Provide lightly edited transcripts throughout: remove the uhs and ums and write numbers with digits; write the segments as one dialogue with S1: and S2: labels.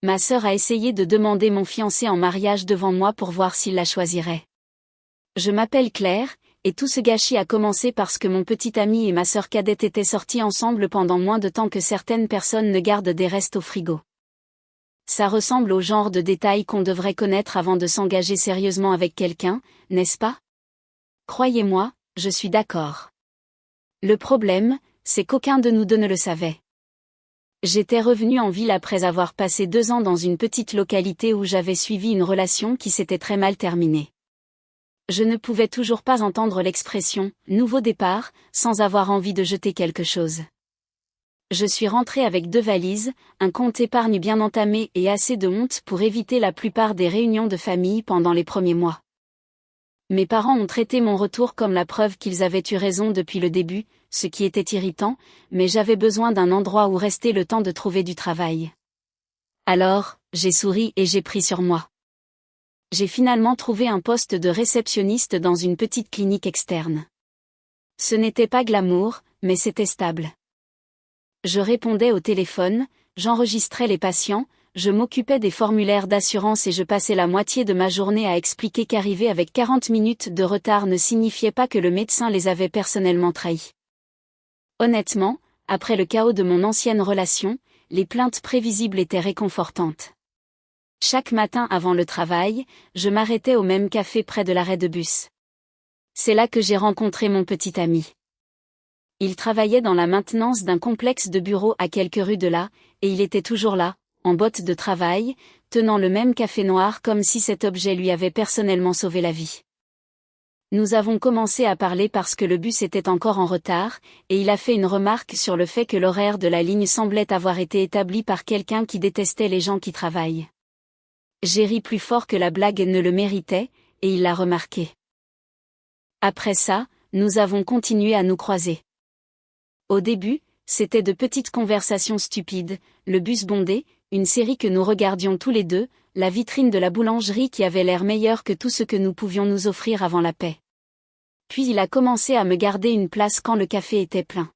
S1: Ma sœur a essayé de demander mon fiancé en mariage devant moi pour voir s'il la choisirait. Je m'appelle Claire, et tout ce gâchis a commencé parce que mon petit ami et ma sœur cadette étaient sortis ensemble pendant moins de temps que certaines personnes ne gardent des restes au frigo. Ça ressemble au genre de détails qu'on devrait connaître avant de s'engager sérieusement avec quelqu'un, n'est-ce pas? Croyez-moi, je suis d'accord. Le problème, c'est qu'aucun de nous deux ne le savait. J'étais revenue en ville après avoir passé 2 ans dans une petite localité où j'avais suivi une relation qui s'était très mal terminée. Je ne pouvais toujours pas entendre l'expression « nouveau départ » sans avoir envie de jeter quelque chose. Je suis rentrée avec 2 valises, un compte épargne bien entamé et assez de honte pour éviter la plupart des réunions de famille pendant les premiers mois. Mes parents ont traité mon retour comme la preuve qu'ils avaient eu raison depuis le début, ce qui était irritant, mais j'avais besoin d'un endroit où rester le temps de trouver du travail. Alors, j'ai souri et j'ai pris sur moi. J'ai finalement trouvé un poste de réceptionniste dans une petite clinique externe. Ce n'était pas glamour, mais c'était stable. Je répondais au téléphone, j'enregistrais les patients, je m'occupais des formulaires d'assurance et je passais la moitié de ma journée à expliquer qu'arriver avec 40 minutes de retard ne signifiait pas que le médecin les avait personnellement trahis. Honnêtement, après le chaos de mon ancienne relation, les plaintes prévisibles étaient réconfortantes. Chaque matin avant le travail, je m'arrêtais au même café près de l'arrêt de bus. C'est là que j'ai rencontré mon petit ami. Il travaillait dans la maintenance d'un complexe de bureaux à quelques rues de là, et il était toujours là, en bottes de travail, tenant le même café noir comme si cet objet lui avait personnellement sauvé la vie. Nous avons commencé à parler parce que le bus était encore en retard, et il a fait une remarque sur le fait que l'horaire de la ligne semblait avoir été établi par quelqu'un qui détestait les gens qui travaillent. J'ai ri plus fort que la blague ne le méritait, et il l'a remarqué. Après ça, nous avons continué à nous croiser. Au début, c'était de petites conversations stupides, le bus bondé, une série que nous regardions tous les deux, la vitrine de la boulangerie qui avait l'air meilleure que tout ce que nous pouvions nous offrir avant la paix. Puis il a commencé à me garder une place quand le café était plein.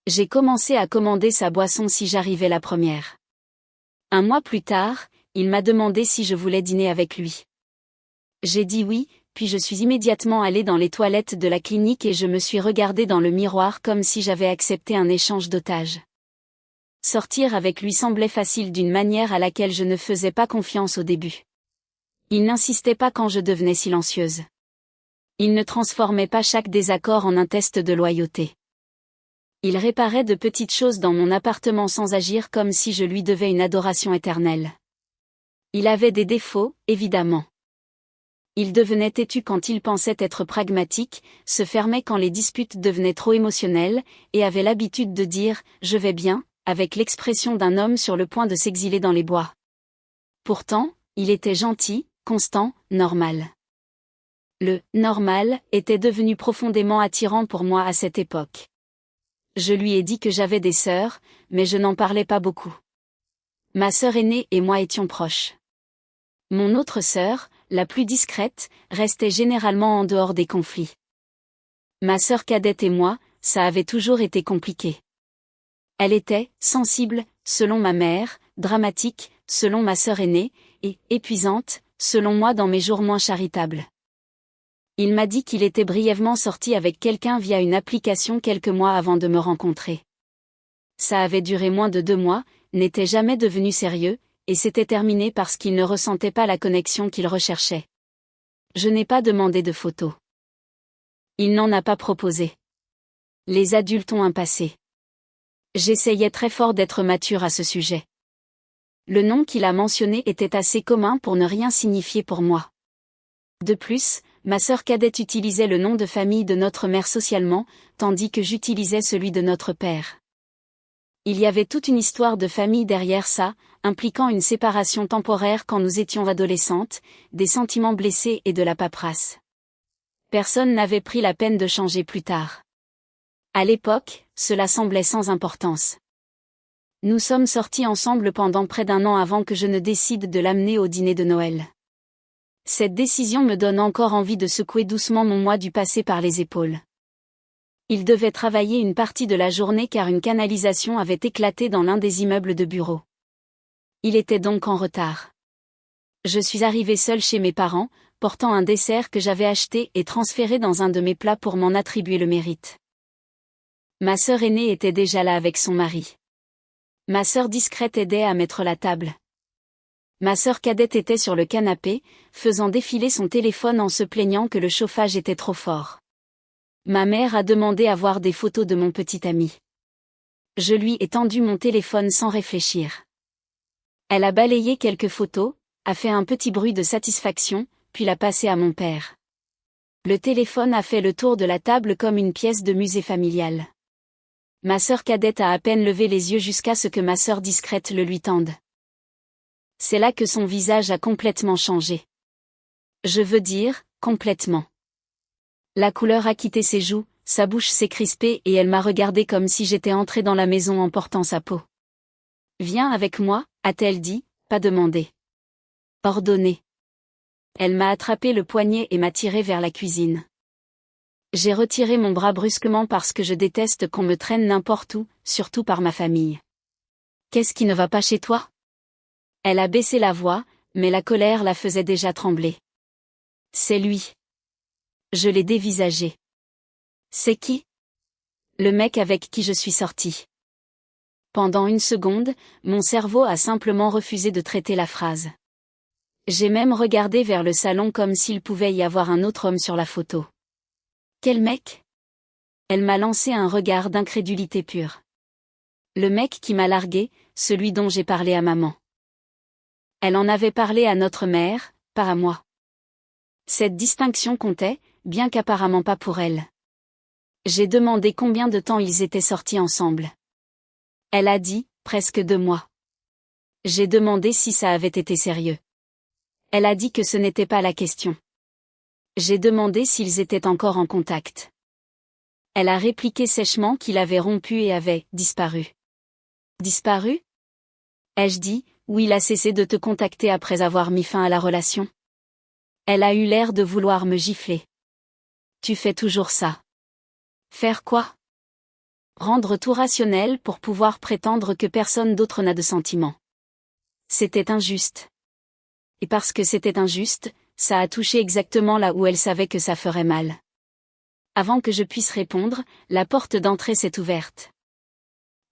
S1: J'ai commencé à commander sa boisson si j'arrivais la première. 1 mois plus tard, il m'a demandé si je voulais dîner avec lui. J'ai dit oui, puis je suis immédiatement allée dans les toilettes de la clinique et je me suis regardée dans le miroir comme si j'avais accepté un échange d'otages. Sortir avec lui semblait facile d'une manière à laquelle je ne faisais pas confiance au début. Il n'insistait pas quand je devenais silencieuse. Il ne transformait pas chaque désaccord en un test de loyauté. Il réparait de petites choses dans mon appartement sans agir comme si je lui devais une adoration éternelle. Il avait des défauts, évidemment. Il devenait têtu quand il pensait être pragmatique, se fermait quand les disputes devenaient trop émotionnelles, et avait l'habitude de dire « je vais bien », avec l'expression d'un homme sur le point de s'exiler dans les bois. Pourtant, il était gentil, constant, normal. Le « normal » était devenu profondément attirant pour moi à cette époque. Je lui ai dit que j'avais des sœurs, mais je n'en parlais pas beaucoup. Ma sœur aînée et moi étions proches. Mon autre sœur, la plus discrète, restait généralement en dehors des conflits. Ma sœur cadette et moi, ça avait toujours été compliqué. Elle était sensible, selon ma mère, dramatique, selon ma sœur aînée, et épuisante, selon moi dans mes jours moins charitables. Il m'a dit qu'il était brièvement sorti avec quelqu'un via une application quelques mois avant de me rencontrer. Ça avait duré moins de 2 mois, n'était jamais devenu sérieux, et s'était terminé parce qu'il ne ressentait pas la connexion qu'il recherchait. Je n'ai pas demandé de photos. Il n'en a pas proposé. Les adultes ont un passé. J'essayais très fort d'être mature à ce sujet. Le nom qu'il a mentionné était assez commun pour ne rien signifier pour moi. De plus, ma sœur cadette utilisait le nom de famille de notre mère socialement, tandis que j'utilisais celui de notre père. Il y avait toute une histoire de famille derrière ça, impliquant une séparation temporaire quand nous étions adolescentes, des sentiments blessés et de la paperasse. Personne n'avait pris la peine de changer plus tard. À l'époque, cela semblait sans importance. Nous sommes sortis ensemble pendant près d'1 an avant que je ne décide de l'amener au dîner de Noël. Cette décision me donne encore envie de secouer doucement mon moi du passé par les épaules. Il devait travailler une partie de la journée car une canalisation avait éclaté dans l'un des immeubles de bureaux. Il était donc en retard. Je suis arrivée seule chez mes parents, portant un dessert que j'avais acheté et transféré dans un de mes plats pour m'en attribuer le mérite. Ma sœur aînée était déjà là avec son mari. Ma sœur discrète aidait à mettre la table. Ma sœur cadette était sur le canapé, faisant défiler son téléphone en se plaignant que le chauffage était trop fort. Ma mère a demandé à voir des photos de mon petit ami. Je lui ai tendu mon téléphone sans réfléchir. Elle a balayé quelques photos, a fait un petit bruit de satisfaction, puis l'a passé à mon père. Le téléphone a fait le tour de la table comme une pièce de musée familial. Ma sœur cadette a à peine levé les yeux jusqu'à ce que ma sœur discrète le lui tende. C'est là que son visage a complètement changé. Je veux dire, complètement. La couleur a quitté ses joues, sa bouche s'est crispée et elle m'a regardé comme si j'étais entrée dans la maison en portant sa peau. Viens avec moi, a-t-elle dit, pas demandé. Ordonné. Elle m'a attrapé le poignet et m'a tiré vers la cuisine. J'ai retiré mon bras brusquement parce que je déteste qu'on me traîne n'importe où, surtout par ma famille. Qu'est-ce qui ne va pas chez toi? Elle a baissé la voix, mais la colère la faisait déjà trembler. C'est lui. Je l'ai dévisagé. C'est qui? Le mec avec qui je suis sortie. Pendant une seconde, mon cerveau a simplement refusé de traiter la phrase. J'ai même regardé vers le salon comme s'il pouvait y avoir un autre homme sur la photo. Quel mec? Elle m'a lancé un regard d'incrédulité pure. Le mec qui m'a largué, celui dont j'ai parlé à maman. Elle en avait parlé à notre mère, pas à moi. Cette distinction comptait, bien qu'apparemment pas pour elle. J'ai demandé combien de temps ils étaient sortis ensemble. Elle a dit, presque 2 mois. J'ai demandé si ça avait été sérieux. Elle a dit que ce n'était pas la question. J'ai demandé s'ils étaient encore en contact. Elle a répliqué sèchement qu'il avait rompu et avait disparu. Disparu? Ai-je dit, ou il a cessé de te contacter après avoir mis fin à la relation? Elle a eu l'air de vouloir me gifler. Tu fais toujours ça. Faire quoi? Rendre tout rationnel pour pouvoir prétendre que personne d'autre n'a de sentiments. C'était injuste. Et parce que c'était injuste, ça a touché exactement là où elle savait que ça ferait mal. Avant que je puisse répondre, la porte d'entrée s'est ouverte.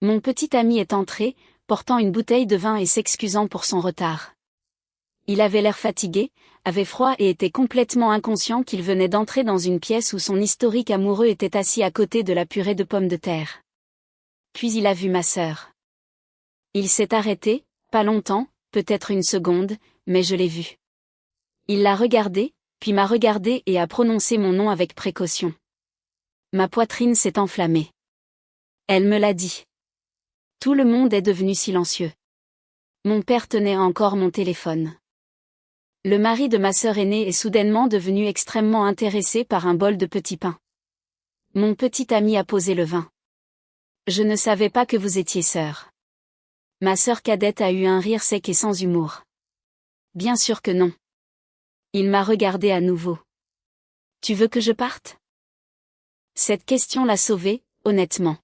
S1: Mon petit ami est entré, portant une bouteille de vin et s'excusant pour son retard. Il avait l'air fatigué, avait froid et était complètement inconscient qu'il venait d'entrer dans une pièce où son historique amoureux était assis à côté de la purée de pommes de terre. Puis il a vu ma sœur. Il s'est arrêté, pas longtemps, peut-être une seconde, mais je l'ai vu. Il l'a regardé, puis m'a regardé et a prononcé mon nom avec précaution. Ma poitrine s'est enflammée. Elle me l'a dit. Tout le monde est devenu silencieux. Mon père tenait encore mon téléphone. Le mari de ma sœur aînée est soudainement devenu extrêmement intéressé par un bol de petits pains. Mon petit ami a posé le vin. Je ne savais pas que vous étiez sœur. Ma sœur cadette a eu un rire sec et sans humour. Bien sûr que non. Il m'a regardé à nouveau. Tu veux que je parte? Cette question l'a sauvé, honnêtement.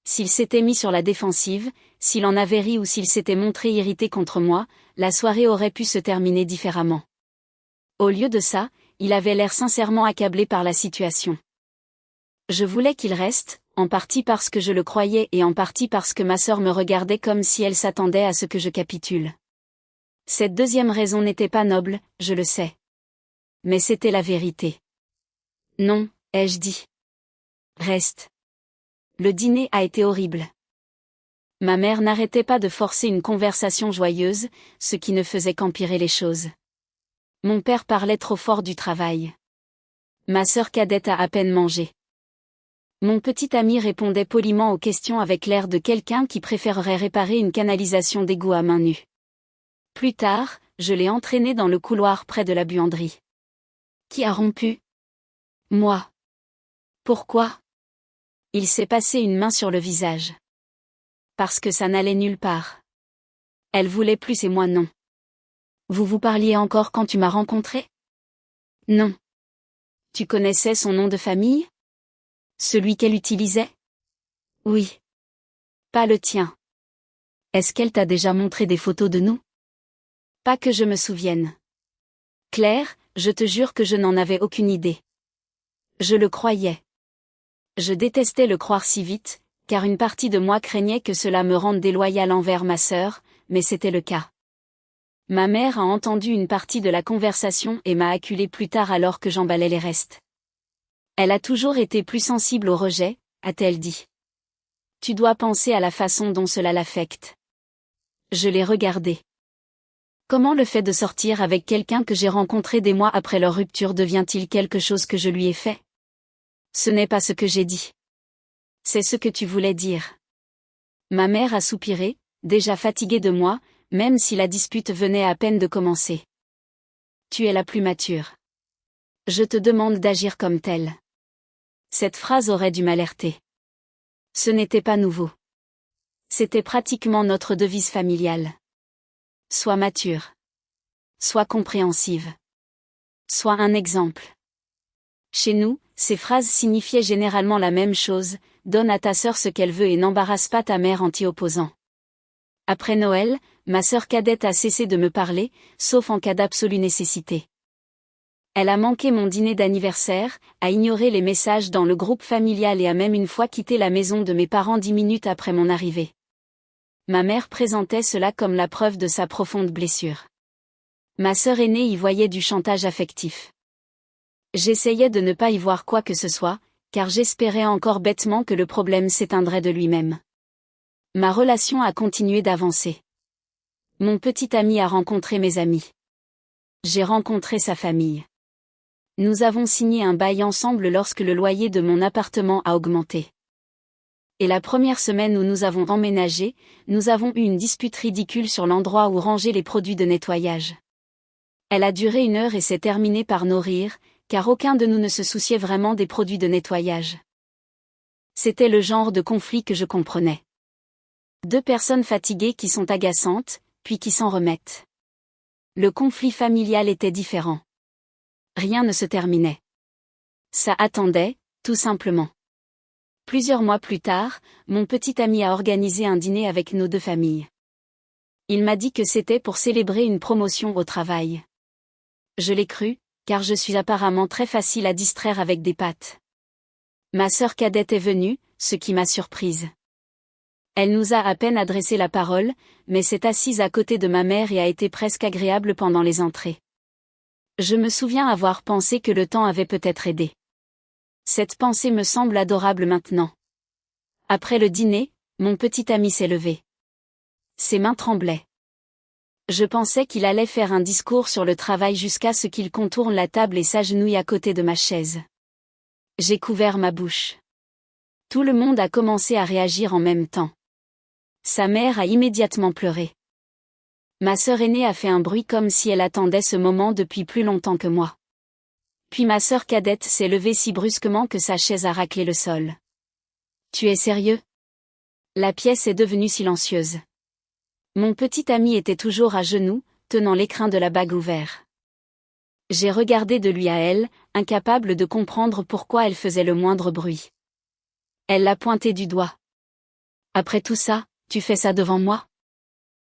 S1: S'il s'était mis sur la défensive, s'il en avait ri ou s'il s'était montré irrité contre moi, la soirée aurait pu se terminer différemment. Au lieu de ça, il avait l'air sincèrement accablé par la situation. Je voulais qu'il reste, en partie parce que je le croyais et en partie parce que ma sœur me regardait comme si elle s'attendait à ce que je capitule. Cette deuxième raison n'était pas noble, je le sais. Mais c'était la vérité. Non, ai-je dit. Reste. Le dîner a été horrible. Ma mère n'arrêtait pas de forcer une conversation joyeuse, ce qui ne faisait qu'empirer les choses. Mon père parlait trop fort du travail. Ma sœur cadette a à peine mangé. Mon petit ami répondait poliment aux questions avec l'air de quelqu'un qui préférerait réparer une canalisation d'égout à main nue. Plus tard, je l'ai entraîné dans le couloir près de la buanderie. Qui a rompu? Moi. Pourquoi? Il s'est passé une main sur le visage. Parce que ça n'allait nulle part. Elle voulait plus et moi non. Vous vous parliez encore quand tu m'as rencontré? Non. Tu connaissais son nom de famille? Celui qu'elle utilisait? Oui. Pas le tien. Est-ce qu'elle t'a déjà montré des photos de nous? Pas que je me souvienne. Claire, je te jure que je n'en avais aucune idée. Je le croyais. Je détestais le croire si vite, car une partie de moi craignait que cela me rende déloyale envers ma sœur, mais c'était le cas. Ma mère a entendu une partie de la conversation et m'a acculée plus tard alors que j'emballais les restes. Elle a toujours été plus sensible au rejet, a-t-elle dit. Tu dois penser à la façon dont cela l'affecte. Je l'ai regardé. Comment le fait de sortir avec quelqu'un que j'ai rencontré des mois après leur rupture devient-il quelque chose que je lui ai fait? Ce n'est pas ce que j'ai dit. C'est ce que tu voulais dire. Ma mère a soupiré, déjà fatiguée de moi, même si la dispute venait à peine de commencer. Tu es la plus mature. Je te demande d'agir comme telle. Cette phrase aurait dû m'alerter. Ce n'était pas nouveau. C'était pratiquement notre devise familiale. Sois mature. Sois compréhensive. Sois un exemple. Chez nous, ces phrases signifiaient généralement la même chose, donne à ta sœur ce qu'elle veut et n'embarrasse pas ta mère anti-opposant. Après Noël, ma sœur cadette a cessé de me parler, sauf en cas d'absolue nécessité. Elle a manqué mon dîner d'anniversaire, a ignoré les messages dans le groupe familial et a même une fois quitté la maison de mes parents 10 minutes après mon arrivée. Ma mère présentait cela comme la preuve de sa profonde blessure. Ma sœur aînée y voyait du chantage affectif. J'essayais de ne pas y voir quoi que ce soit, car j'espérais encore bêtement que le problème s'éteindrait de lui-même. Ma relation a continué d'avancer. Mon petit ami a rencontré mes amis. J'ai rencontré sa famille. Nous avons signé un bail ensemble lorsque le loyer de mon appartement a augmenté. Et la première semaine où nous avons emménagé, nous avons eu une dispute ridicule sur l'endroit où ranger les produits de nettoyage. Elle a duré 1 heure et s'est terminée par nos rires, car aucun de nous ne se souciait vraiment des produits de nettoyage. C'était le genre de conflit que je comprenais. 2 personnes fatiguées qui sont agaçantes, puis qui s'en remettent. Le conflit familial était différent. Rien ne se terminait. Ça attendait, tout simplement. Plusieurs mois plus tard, mon petit ami a organisé un dîner avec nos 2 familles. Il m'a dit que c'était pour célébrer une promotion au travail. Je l'ai cru, car je suis apparemment très facile à distraire avec des pâtes. Ma sœur cadette est venue, ce qui m'a surprise. Elle nous a à peine adressé la parole, mais s'est assise à côté de ma mère et a été presque agréable pendant les entrées. Je me souviens avoir pensé que le temps avait peut-être aidé. Cette pensée me semble adorable maintenant. Après le dîner, mon petit ami s'est levé. Ses mains tremblaient. Je pensais qu'il allait faire un discours sur le travail jusqu'à ce qu'il contourne la table et s'agenouille à côté de ma chaise. J'ai couvert ma bouche. Tout le monde a commencé à réagir en même temps. Sa mère a immédiatement pleuré. Ma sœur aînée a fait un bruit comme si elle attendait ce moment depuis plus longtemps que moi. Puis ma sœur cadette s'est levée si brusquement que sa chaise a raclé le sol. Tu es sérieux? La pièce est devenue silencieuse. Mon petit ami était toujours à genoux, tenant l'écrin de la bague ouvert. J'ai regardé de lui à elle, incapable de comprendre pourquoi elle faisait le moindre bruit. Elle l'a pointé du doigt. Après tout ça, tu fais ça devant moi?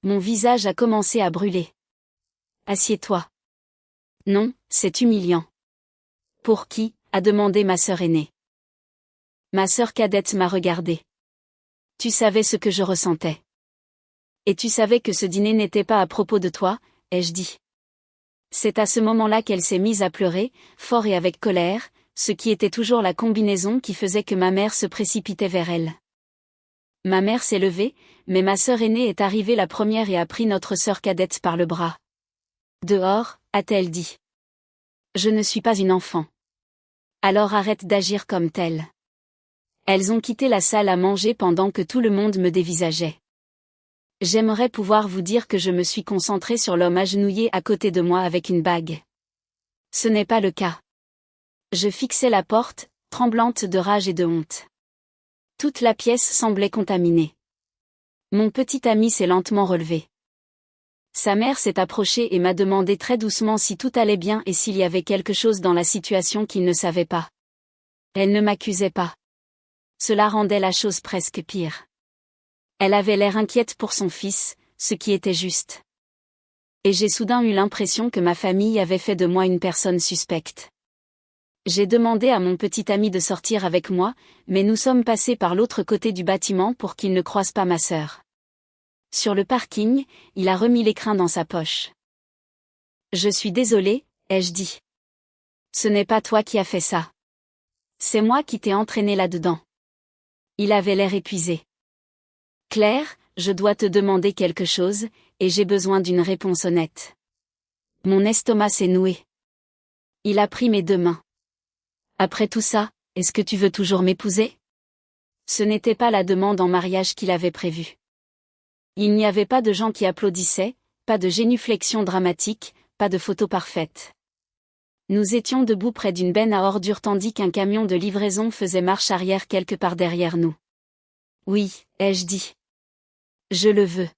S1: Mon visage a commencé à brûler. Assieds-toi. Non, c'est humiliant. Pour qui? A demandé ma sœur aînée. Ma sœur cadette m'a regardé. Tu savais ce que je ressentais. Et tu savais que ce dîner n'était pas à propos de toi, ai-je dit. C'est à ce moment-là qu'elle s'est mise à pleurer, fort et avec colère, ce qui était toujours la combinaison qui faisait que ma mère se précipitait vers elle. Ma mère s'est levée, mais ma sœur aînée est arrivée la première et a pris notre sœur cadette par le bras. Dehors, a-t-elle dit. Je ne suis pas une enfant. Alors arrête d'agir comme telle. Elles ont quitté la salle à manger pendant que tout le monde me dévisageait. J'aimerais pouvoir vous dire que je me suis concentrée sur l'homme agenouillé à côté de moi avec une bague. Ce n'est pas le cas. Je fixais la porte, tremblante de rage et de honte. Toute la pièce semblait contaminée. Mon petit ami s'est lentement relevé. Sa mère s'est approchée et m'a demandé très doucement si tout allait bien et s'il y avait quelque chose dans la situation qu'il ne savait pas. Elle ne m'accusait pas. Cela rendait la chose presque pire. Elle avait l'air inquiète pour son fils, ce qui était juste. Et j'ai soudain eu l'impression que ma famille avait fait de moi une personne suspecte. J'ai demandé à mon petit ami de sortir avec moi, mais nous sommes passés par l'autre côté du bâtiment pour qu'il ne croise pas ma sœur. Sur le parking, il a remis l'écrin dans sa poche. Je suis désolée, ai-je dit. Ce n'est pas toi qui as fait ça. C'est moi qui t'ai entraîné là-dedans. Il avait l'air épuisé. Claire, je dois te demander quelque chose, et j'ai besoin d'une réponse honnête. Mon estomac s'est noué. Il a pris mes 2 mains. Après tout ça, est-ce que tu veux toujours m'épouser? Ce n'était pas la demande en mariage qu'il avait prévue. Il n'y avait pas de gens qui applaudissaient, pas de génuflexion dramatique, pas de photo parfaite. Nous étions debout près d'une benne à ordures tandis qu'un camion de livraison faisait marche arrière quelque part derrière nous. Oui, ai-je dit. Je le veux.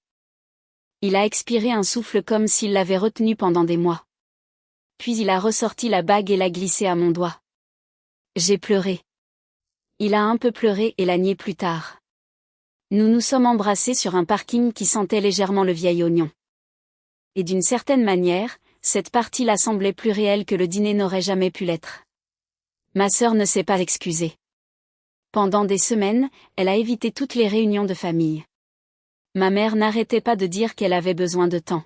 S1: Il a expiré un souffle comme s'il l'avait retenu pendant des mois. Puis il a ressorti la bague et l'a glissée à mon doigt. J'ai pleuré. Il a un peu pleuré et l'a nié plus tard. Nous nous sommes embrassés sur un parking qui sentait légèrement le vieil oignon. Et d'une certaine manière, cette partie-là semblait plus réelle que le dîner n'aurait jamais pu l'être. Ma sœur ne s'est pas excusée. Pendant des semaines, elle a évité toutes les réunions de famille. Ma mère n'arrêtait pas de dire qu'elle avait besoin de temps.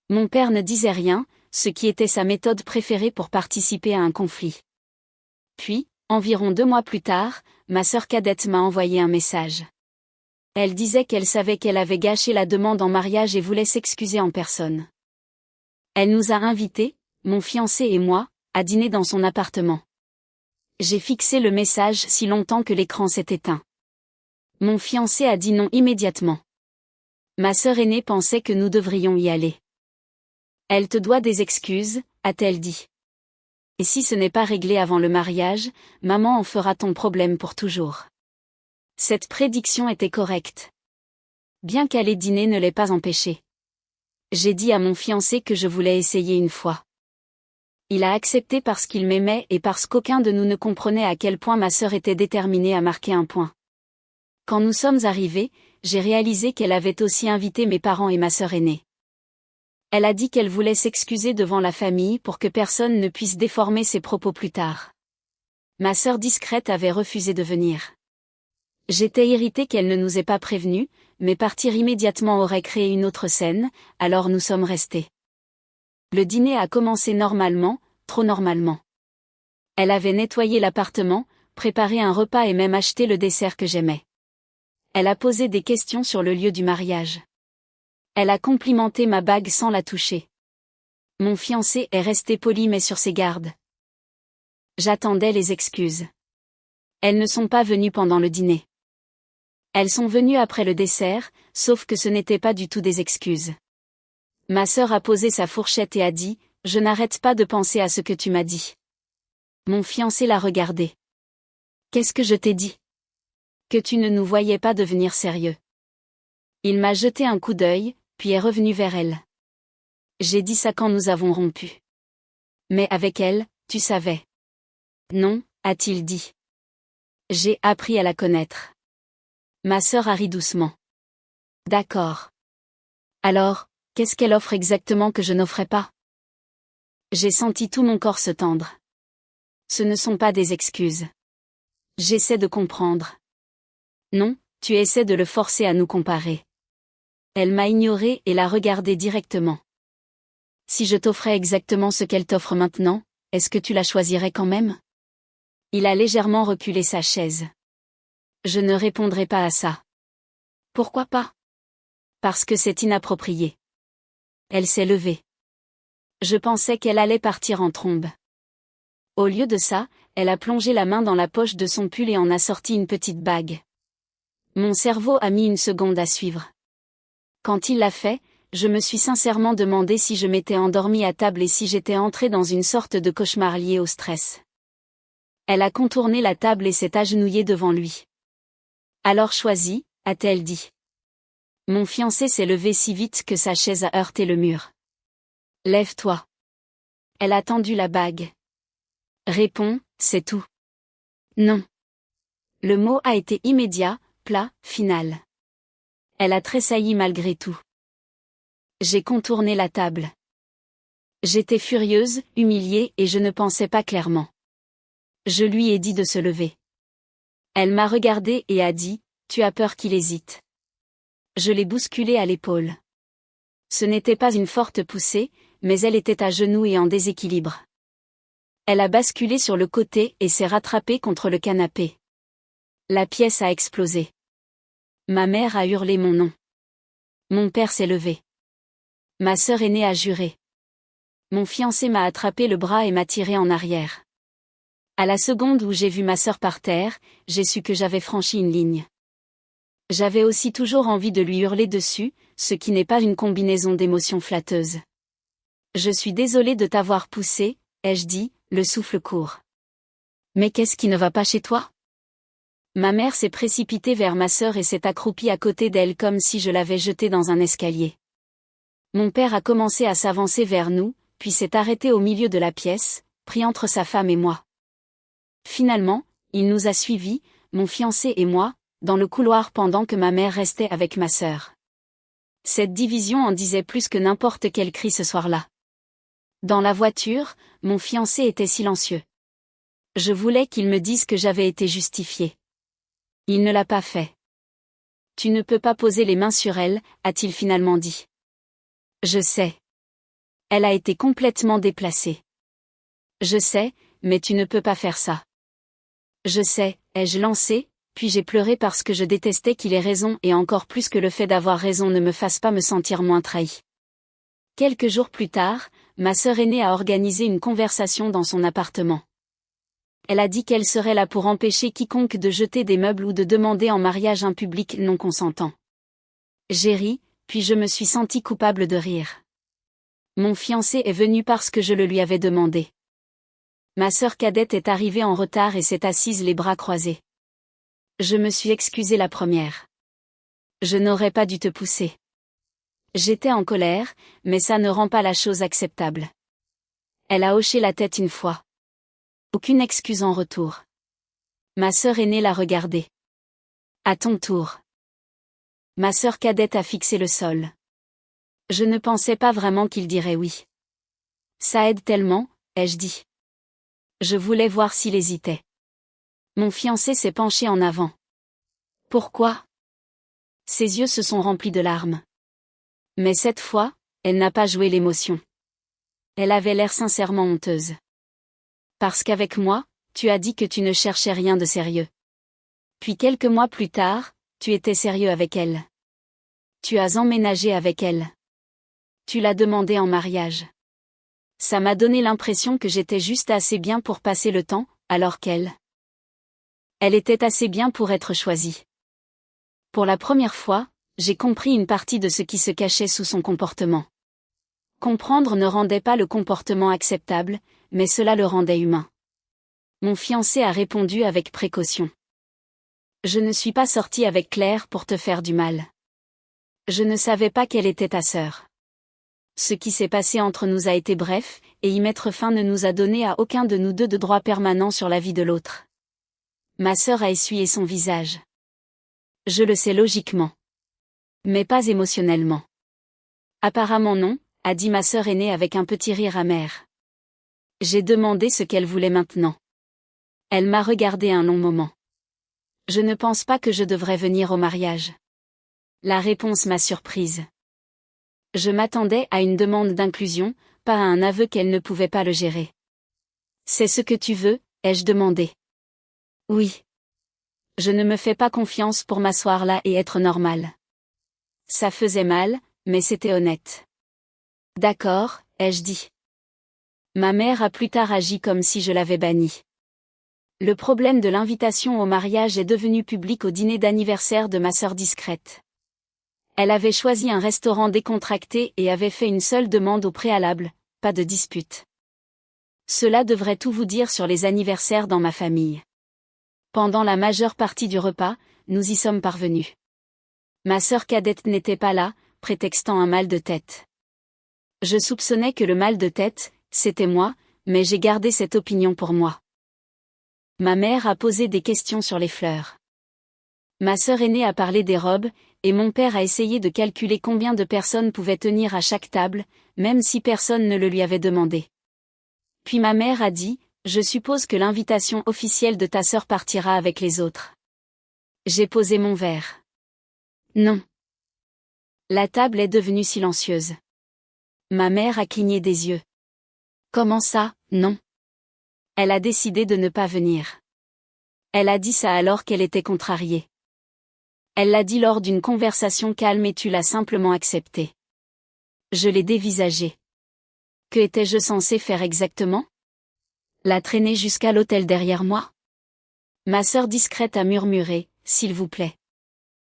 S1: Mon père ne disait rien, ce qui était sa méthode préférée pour participer à un conflit. Puis, environ 2 mois plus tard, ma sœur cadette m'a envoyé un message. Elle disait qu'elle savait qu'elle avait gâché la demande en mariage et voulait s'excuser en personne. Elle nous a invités, mon fiancé et moi, à dîner dans son appartement. J'ai fixé le message si longtemps que l'écran s'est éteint. Mon fiancé a dit non immédiatement. Ma sœur aînée pensait que nous devrions y aller. Elle te doit des excuses, a-t-elle dit. Et si ce n'est pas réglé avant le mariage, maman en fera ton problème pour toujours. Cette prédiction était correcte. Bien qu'aller dîner ne l'ait pas empêché. J'ai dit à mon fiancé que je voulais essayer une fois. Il a accepté parce qu'il m'aimait et parce qu'aucun de nous ne comprenait à quel point ma sœur était déterminée à marquer un point. Quand nous sommes arrivés, j'ai réalisé qu'elle avait aussi invité mes parents et ma sœur aînée. Elle a dit qu'elle voulait s'excuser devant la famille pour que personne ne puisse déformer ses propos plus tard. Ma sœur discrète avait refusé de venir. J'étais irritée qu'elle ne nous ait pas prévenus, mais partir immédiatement aurait créé une autre scène, alors nous sommes restés. Le dîner a commencé normalement, trop normalement. Elle avait nettoyé l'appartement, préparé un repas et même acheté le dessert que j'aimais. Elle a posé des questions sur le lieu du mariage. Elle a complimenté ma bague sans la toucher. Mon fiancé est resté poli mais sur ses gardes. J'attendais les excuses. Elles ne sont pas venues pendant le dîner. Elles sont venues après le dessert, sauf que ce n'était pas du tout des excuses. Ma sœur a posé sa fourchette et a dit, « Je n'arrête pas de penser à ce que tu m'as dit. » Mon fiancé l'a regardé. « Qu'est-ce que je t'ai dit? Que tu ne nous voyais pas devenir sérieux. » Il m'a jeté un coup d'œil, puis est revenu vers elle. J'ai dit ça quand nous avons rompu. Mais avec elle, tu savais. Non, a-t-il dit. J'ai appris à la connaître. Ma sœur a ri doucement. D'accord. Alors, qu'est-ce qu'elle offre exactement que je n'offrais pas? J'ai senti tout mon corps se tendre. Ce ne sont pas des excuses. J'essaie de comprendre. Non, tu essaies de le forcer à nous comparer. Elle m'a ignoré et l'a regardé directement. Si je t'offrais exactement ce qu'elle t'offre maintenant, est-ce que tu la choisirais quand même? Il a légèrement reculé sa chaise. Je ne répondrai pas à ça. Pourquoi pas? Parce que c'est inapproprié. Elle s'est levée. Je pensais qu'elle allait partir en trombe. Au lieu de ça, elle a plongé la main dans la poche de son pull et en a sorti une petite bague. Mon cerveau a mis une seconde à suivre. Quand il l'a fait, je me suis sincèrement demandé si je m'étais endormie à table et si j'étais entrée dans une sorte de cauchemar lié au stress. Elle a contourné la table et s'est agenouillée devant lui. Alors choisis, a-t-elle dit. Mon fiancé s'est levé si vite que sa chaise a heurté le mur. Lève-toi. Elle a tendu la bague. Réponds, c'est tout. Non. Le mot a été immédiat, plat, final. Elle a tressailli malgré tout. J'ai contourné la table. J'étais furieuse, humiliée et je ne pensais pas clairement. Je lui ai dit de se lever. Elle m'a regardée et a dit, « Tu as peur qu'il hésite. » Je l'ai bousculée à l'épaule. Ce n'était pas une forte poussée, mais elle était à genoux et en déséquilibre. Elle a basculé sur le côté et s'est rattrapée contre le canapé. La pièce a explosé. Ma mère a hurlé mon nom. Mon père s'est levé. Ma sœur aînée a juré. Mon fiancé m'a attrapé le bras et m'a tiré en arrière. À la seconde où j'ai vu ma sœur par terre, j'ai su que j'avais franchi une ligne. J'avais aussi toujours envie de lui hurler dessus, ce qui n'est pas une combinaison d'émotions flatteuses. Je suis désolée de t'avoir poussé, ai-je dit, le souffle court. Mais qu'est-ce qui ne va pas chez toi? Ma mère s'est précipitée vers ma sœur et s'est accroupie à côté d'elle comme si je l'avais jetée dans un escalier. Mon père a commencé à s'avancer vers nous, puis s'est arrêté au milieu de la pièce, pris entre sa femme et moi. Finalement, il nous a suivis, mon fiancé et moi, dans le couloir pendant que ma mère restait avec ma sœur. Cette division en disait plus que n'importe quel cri ce soir-là. Dans la voiture, mon fiancé était silencieux. Je voulais qu'il me dise que j'avais été justifiée. Il ne l'a pas fait. Tu ne peux pas poser les mains sur elle, a-t-il finalement dit. Je sais. Elle a été complètement déplacée. Je sais, mais tu ne peux pas faire ça. Je sais, ai-je lancé, puis j'ai pleuré parce que je détestais qu'il ait raison et encore plus que le fait d'avoir raison ne me fasse pas me sentir moins trahi. Quelques jours plus tard, ma sœur aînée a organisé une conversation dans son appartement. Elle a dit qu'elle serait là pour empêcher quiconque de jeter des meubles ou de demander en mariage un public non consentant. J'ai ri, puis je me suis sentie coupable de rire. Mon fiancé est venu parce que je le lui avais demandé. Ma sœur cadette est arrivée en retard et s'est assise les bras croisés. Je me suis excusée la première. Je n'aurais pas dû te pousser. J'étais en colère, mais ça ne rend pas la chose acceptable. Elle a hoché la tête une fois. Aucune excuse en retour. Ma sœur aînée l'a regardée. À ton tour. Ma sœur cadette a fixé le sol. Je ne pensais pas vraiment qu'il dirait oui. Ça aide tellement, ai-je dit. Je voulais voir s'il hésitait. Mon fiancé s'est penché en avant. Pourquoi? Ses yeux se sont remplis de larmes. Mais cette fois, elle n'a pas joué l'émotion. Elle avait l'air sincèrement honteuse. Parce qu'avec moi, tu as dit que tu ne cherchais rien de sérieux. Puis quelques mois plus tard, tu étais sérieux avec elle. Tu as emménagé avec elle. Tu l'as demandé en mariage. Ça m'a donné l'impression que j'étais juste assez bien pour passer le temps, alors qu'elle était assez bien pour être choisie. Pour la première fois, j'ai compris une partie de ce qui se cachait sous son comportement. Comprendre ne rendait pas le comportement acceptable, mais cela le rendait humain. Mon fiancé a répondu avec précaution. Je ne suis pas sortie avec Claire pour te faire du mal. Je ne savais pas qu'elle était ta sœur. Ce qui s'est passé entre nous a été bref, et y mettre fin ne nous a donné à aucun de nous deux de droit permanent sur la vie de l'autre. Ma sœur a essuyé son visage. Je le sais logiquement. Mais pas émotionnellement. Apparemment non, a dit ma sœur aînée avec un petit rire amer. J'ai demandé ce qu'elle voulait maintenant. Elle m'a regardé un long moment. Je ne pense pas que je devrais venir au mariage. La réponse m'a surprise. Je m'attendais à une demande d'inclusion, pas à un aveu qu'elle ne pouvait pas le gérer. C'est ce que tu veux, ai-je demandé. Oui. Je ne me fais pas confiance pour m'asseoir là et être normale. Ça faisait mal, mais c'était honnête. D'accord, ai-je dit. Ma mère a plus tard agi comme si je l'avais bannie. Le problème de l'invitation au mariage est devenu public au dîner d'anniversaire de ma sœur discrète. Elle avait choisi un restaurant décontracté et avait fait une seule demande au préalable, pas de dispute. Cela devrait tout vous dire sur les anniversaires dans ma famille. Pendant la majeure partie du repas, nous y sommes parvenus. Ma sœur cadette n'était pas là, prétextant un mal de tête. Je soupçonnais que le mal de tête, c'était moi, mais j'ai gardé cette opinion pour moi. Ma mère a posé des questions sur les fleurs. Ma sœur aînée a parlé des robes, et mon père a essayé de calculer combien de personnes pouvaient tenir à chaque table, même si personne ne le lui avait demandé. Puis ma mère a dit, « Je suppose que l'invitation officielle de ta sœur partira avec les autres. » J'ai posé mon verre. Non. La table est devenue silencieuse. Ma mère a cligné des yeux. Comment ça, non? Elle a décidé de ne pas venir. Elle a dit ça alors qu'elle était contrariée. Elle l'a dit lors d'une conversation calme et tu l'as simplement accepté. Je l'ai dévisagé. Que étais-je censé faire exactement? La traîner jusqu'à l'hôtel derrière moi? Ma sœur discrète a murmuré, s'il vous plaît.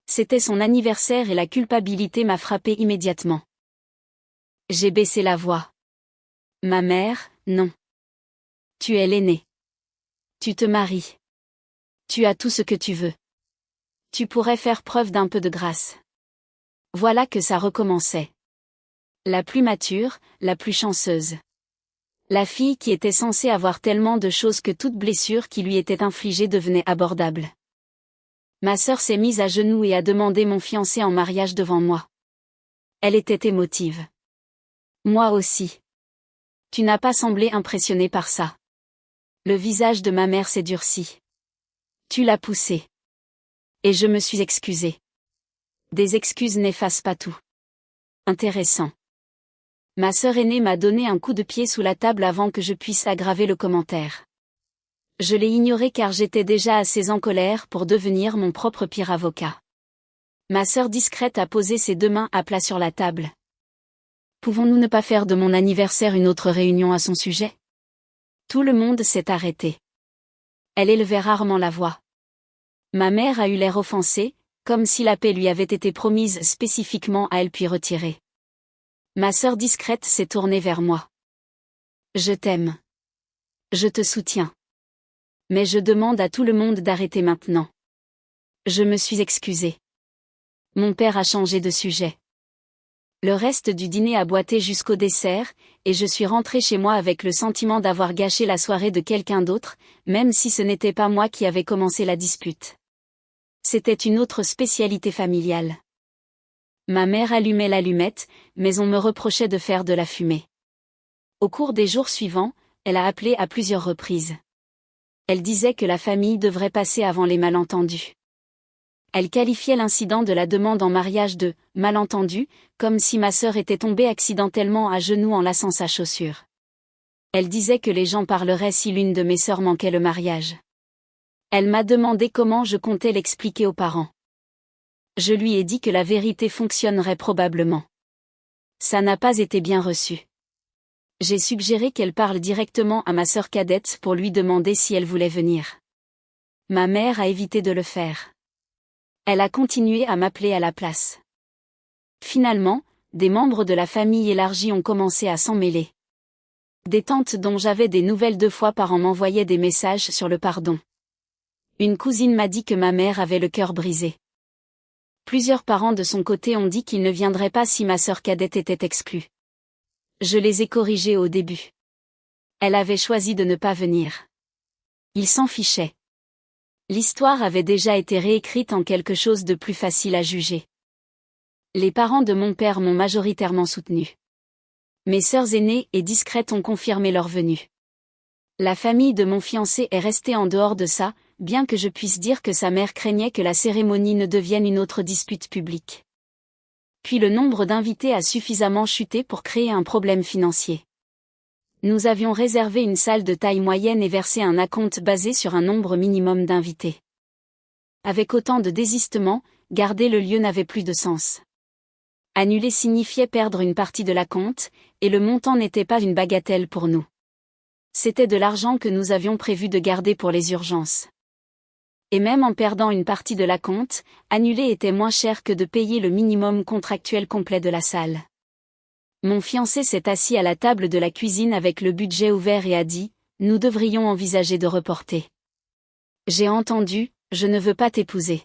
S1: C'était son anniversaire et la culpabilité m'a frappé immédiatement. J'ai baissé la voix. Ma mère, non. Tu es l'aînée. Tu te maries. Tu as tout ce que tu veux. Tu pourrais faire preuve d'un peu de grâce. Voilà que ça recommençait. La plus mature, la plus chanceuse. La fille qui était censée avoir tellement de choses que toute blessure qui lui était infligée devenait abordable. Ma sœur s'est mise à genoux et a demandé mon fiancé en mariage devant moi. Elle était émotive. Moi aussi. Tu n'as pas semblé impressionné par ça. Le visage de ma mère s'est durci. Tu l'as poussé. Et je me suis excusée. Des excuses n'effacent pas tout. Intéressant. Ma sœur aînée m'a donné un coup de pied sous la table avant que je puisse aggraver le commentaire. Je l'ai ignoré car j'étais déjà assez en colère pour devenir mon propre pire avocat. Ma sœur discrète a posé ses deux mains à plat sur la table. Pouvons-nous ne pas faire de mon anniversaire une autre réunion à son sujet? Tout le monde s'est arrêté. Elle élevait rarement la voix. Ma mère a eu l'air offensée, comme si la paix lui avait été promise spécifiquement à elle puis retirée. Ma sœur discrète s'est tournée vers moi. Je t'aime. Je te soutiens. Mais je demande à tout le monde d'arrêter maintenant. Je me suis excusée. Mon père a changé de sujet. Le reste du dîner a boité jusqu'au dessert, et je suis rentrée chez moi avec le sentiment d'avoir gâché la soirée de quelqu'un d'autre, même si ce n'était pas moi qui avais commencé la dispute. C'était une autre spécialité familiale. Ma mère allumait l'allumette, mais on me reprochait de faire de la fumée. Au cours des jours suivants, elle a appelé à plusieurs reprises. Elle disait que la famille devrait passer avant les malentendus. Elle qualifiait l'incident de la demande en mariage de « malentendu », comme si ma sœur était tombée accidentellement à genoux en laçant sa chaussure. Elle disait que les gens parleraient si l'une de mes sœurs manquait le mariage. Elle m'a demandé comment je comptais l'expliquer aux parents. Je lui ai dit que la vérité fonctionnerait probablement. Ça n'a pas été bien reçu. J'ai suggéré qu'elle parle directement à ma sœur cadette pour lui demander si elle voulait venir. Ma mère a évité de le faire. Elle a continué à m'appeler à la place. Finalement, des membres de la famille élargie ont commencé à s'en mêler. Des tantes dont j'avais des nouvelles 2 fois par an m'envoyaient des messages sur le pardon. Une cousine m'a dit que ma mère avait le cœur brisé. Plusieurs parents de son côté ont dit qu'ils ne viendraient pas si ma sœur cadette était exclue. Je les ai corrigés au début. Elle avait choisi de ne pas venir. Ils s'en fichaient. L'histoire avait déjà été réécrite en quelque chose de plus facile à juger. Les parents de mon père m'ont majoritairement soutenu. Mes sœurs aînées et discrètes ont confirmé leur venue. La famille de mon fiancé est restée en dehors de ça, bien que je puisse dire que sa mère craignait que la cérémonie ne devienne une autre dispute publique. Puis le nombre d'invités a suffisamment chuté pour créer un problème financier. Nous avions réservé une salle de taille moyenne et versé un acompte basé sur un nombre minimum d'invités. Avec autant de désistements, garder le lieu n'avait plus de sens. Annuler signifiait perdre une partie de l'acompte, et le montant n'était pas une bagatelle pour nous. C'était de l'argent que nous avions prévu de garder pour les urgences. Et même en perdant une partie de l'acompte, annuler était moins cher que de payer le minimum contractuel complet de la salle. Mon fiancé s'est assis à la table de la cuisine avec le budget ouvert et a dit « Nous devrions envisager de reporter. » J'ai entendu « Je ne veux pas t'épouser. »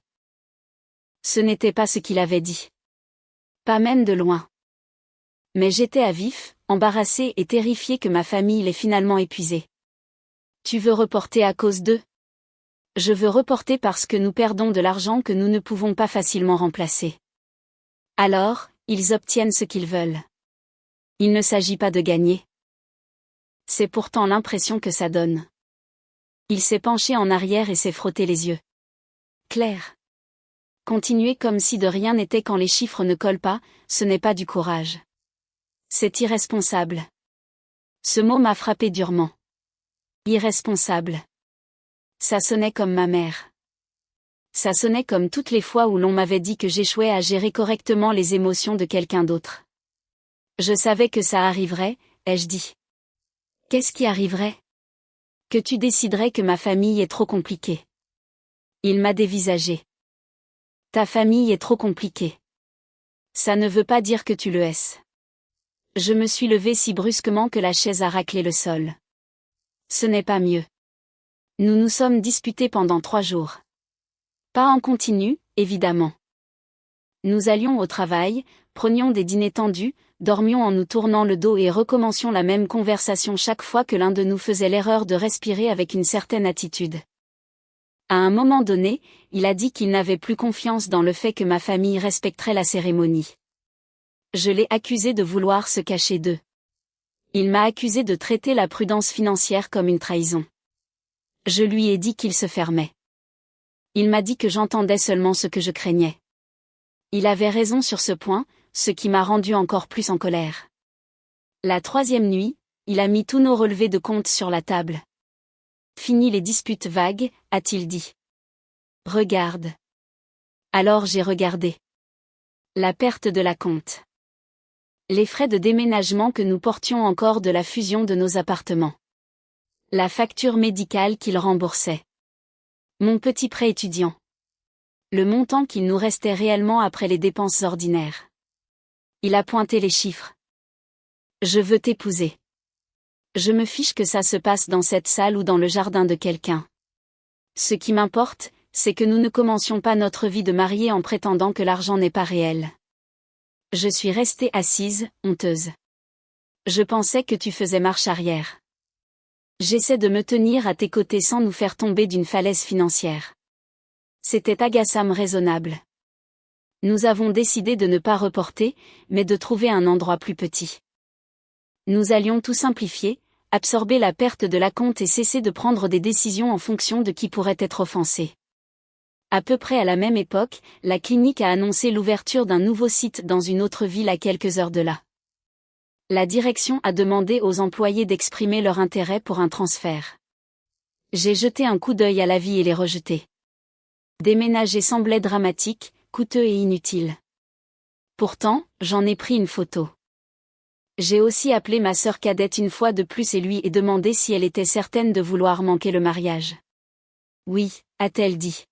S1: Ce n'était pas ce qu'il avait dit. Pas même de loin. Mais j'étais à vif, embarrassée et terrifiée que ma famille l'ait finalement épuisée. Tu veux reporter à cause d'eux? Je veux reporter parce que nous perdons de l'argent que nous ne pouvons pas facilement remplacer. Alors, ils obtiennent ce qu'ils veulent. Il ne s'agit pas de gagner. C'est pourtant l'impression que ça donne. Il s'est penché en arrière et s'est frotté les yeux. Claire. Continuer comme si de rien n'était quand les chiffres ne collent pas, ce n'est pas du courage. C'est irresponsable. Ce mot m'a frappé durement. Irresponsable. Ça sonnait comme ma mère. Ça sonnait comme toutes les fois où l'on m'avait dit que j'échouais à gérer correctement les émotions de quelqu'un d'autre. Je savais que ça arriverait, ai-je dit. Qu'est-ce qui arriverait? Que tu déciderais que ma famille est trop compliquée. Il m'a dévisagé. Ta famille est trop compliquée. Ça ne veut pas dire que tu le hais. Je me suis levée si brusquement que la chaise a raclé le sol. Ce n'est pas mieux. Nous nous sommes disputés pendant 3 jours. Pas en continu, évidemment. Nous allions au travail, prenions des dîners tendus, dormions en nous tournant le dos et recommencions la même conversation chaque fois que l'un de nous faisait l'erreur de respirer avec une certaine attitude. À un moment donné, il a dit qu'il n'avait plus confiance dans le fait que ma famille respecterait la cérémonie. Je l'ai accusé de vouloir se cacher d'eux. Il m'a accusé de traiter la prudence financière comme une trahison. Je lui ai dit qu'il se fermait. Il m'a dit que j'entendais seulement ce que je craignais. Il avait raison sur ce point, ce qui m'a rendu encore plus en colère. La 3e nuit, il a mis tous nos relevés de compte sur la table. Fini les disputes vagues, a-t-il dit. Regarde. Alors j'ai regardé. La perte de la compte. Les frais de déménagement que nous portions encore de la fusion de nos appartements. La facture médicale qu'il remboursait. Mon petit prêt étudiant. Le montant qu'il nous restait réellement après les dépenses ordinaires. Il a pointé les chiffres. Je veux t'épouser. Je me fiche que ça se passe dans cette salle ou dans le jardin de quelqu'un. Ce qui m'importe, c'est que nous ne commencions pas notre vie de mariés en prétendant que l'argent n'est pas réel. Je suis restée assise, honteuse. Je pensais que tu faisais marche arrière. J'essaie de me tenir à tes côtés sans nous faire tomber d'une falaise financière. C'était agaçant raisonnable. Nous avons décidé de ne pas reporter, mais de trouver un endroit plus petit. Nous allions tout simplifier, absorber la perte de la compte et cesser de prendre des décisions en fonction de qui pourrait être offensé. À peu près à la même époque, la clinique a annoncé l'ouverture d'un nouveau site dans une autre ville à quelques heures de là. La direction a demandé aux employés d'exprimer leur intérêt pour un transfert. J'ai jeté un coup d'œil à l'avis et les rejeté. Déménager semblait dramatique, coûteux et inutile. Pourtant, j'en ai pris une photo. J'ai aussi appelé ma sœur cadette une fois de plus et lui ai demandé si elle était certaine de vouloir manquer le mariage. Oui, a-t-elle dit.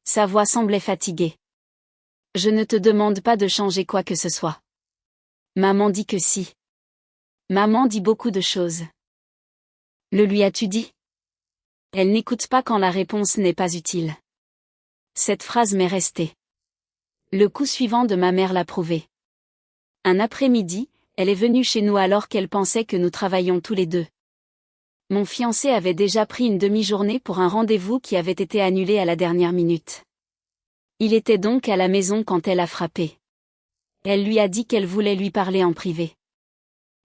S1: Sa voix semblait fatiguée. Je ne te demande pas de changer quoi que ce soit. Maman dit que si. Maman dit beaucoup de choses. Le lui as-tu dit? Elle n'écoute pas quand la réponse n'est pas utile. Cette phrase m'est restée. Le coup suivant de ma mère l'a prouvé. Un après-midi, elle est venue chez nous alors qu'elle pensait que nous travaillions tous les deux. Mon fiancé avait déjà pris une demi-journée pour un rendez-vous qui avait été annulé à la dernière minute. Il était donc à la maison quand elle a frappé. Elle lui a dit qu'elle voulait lui parler en privé.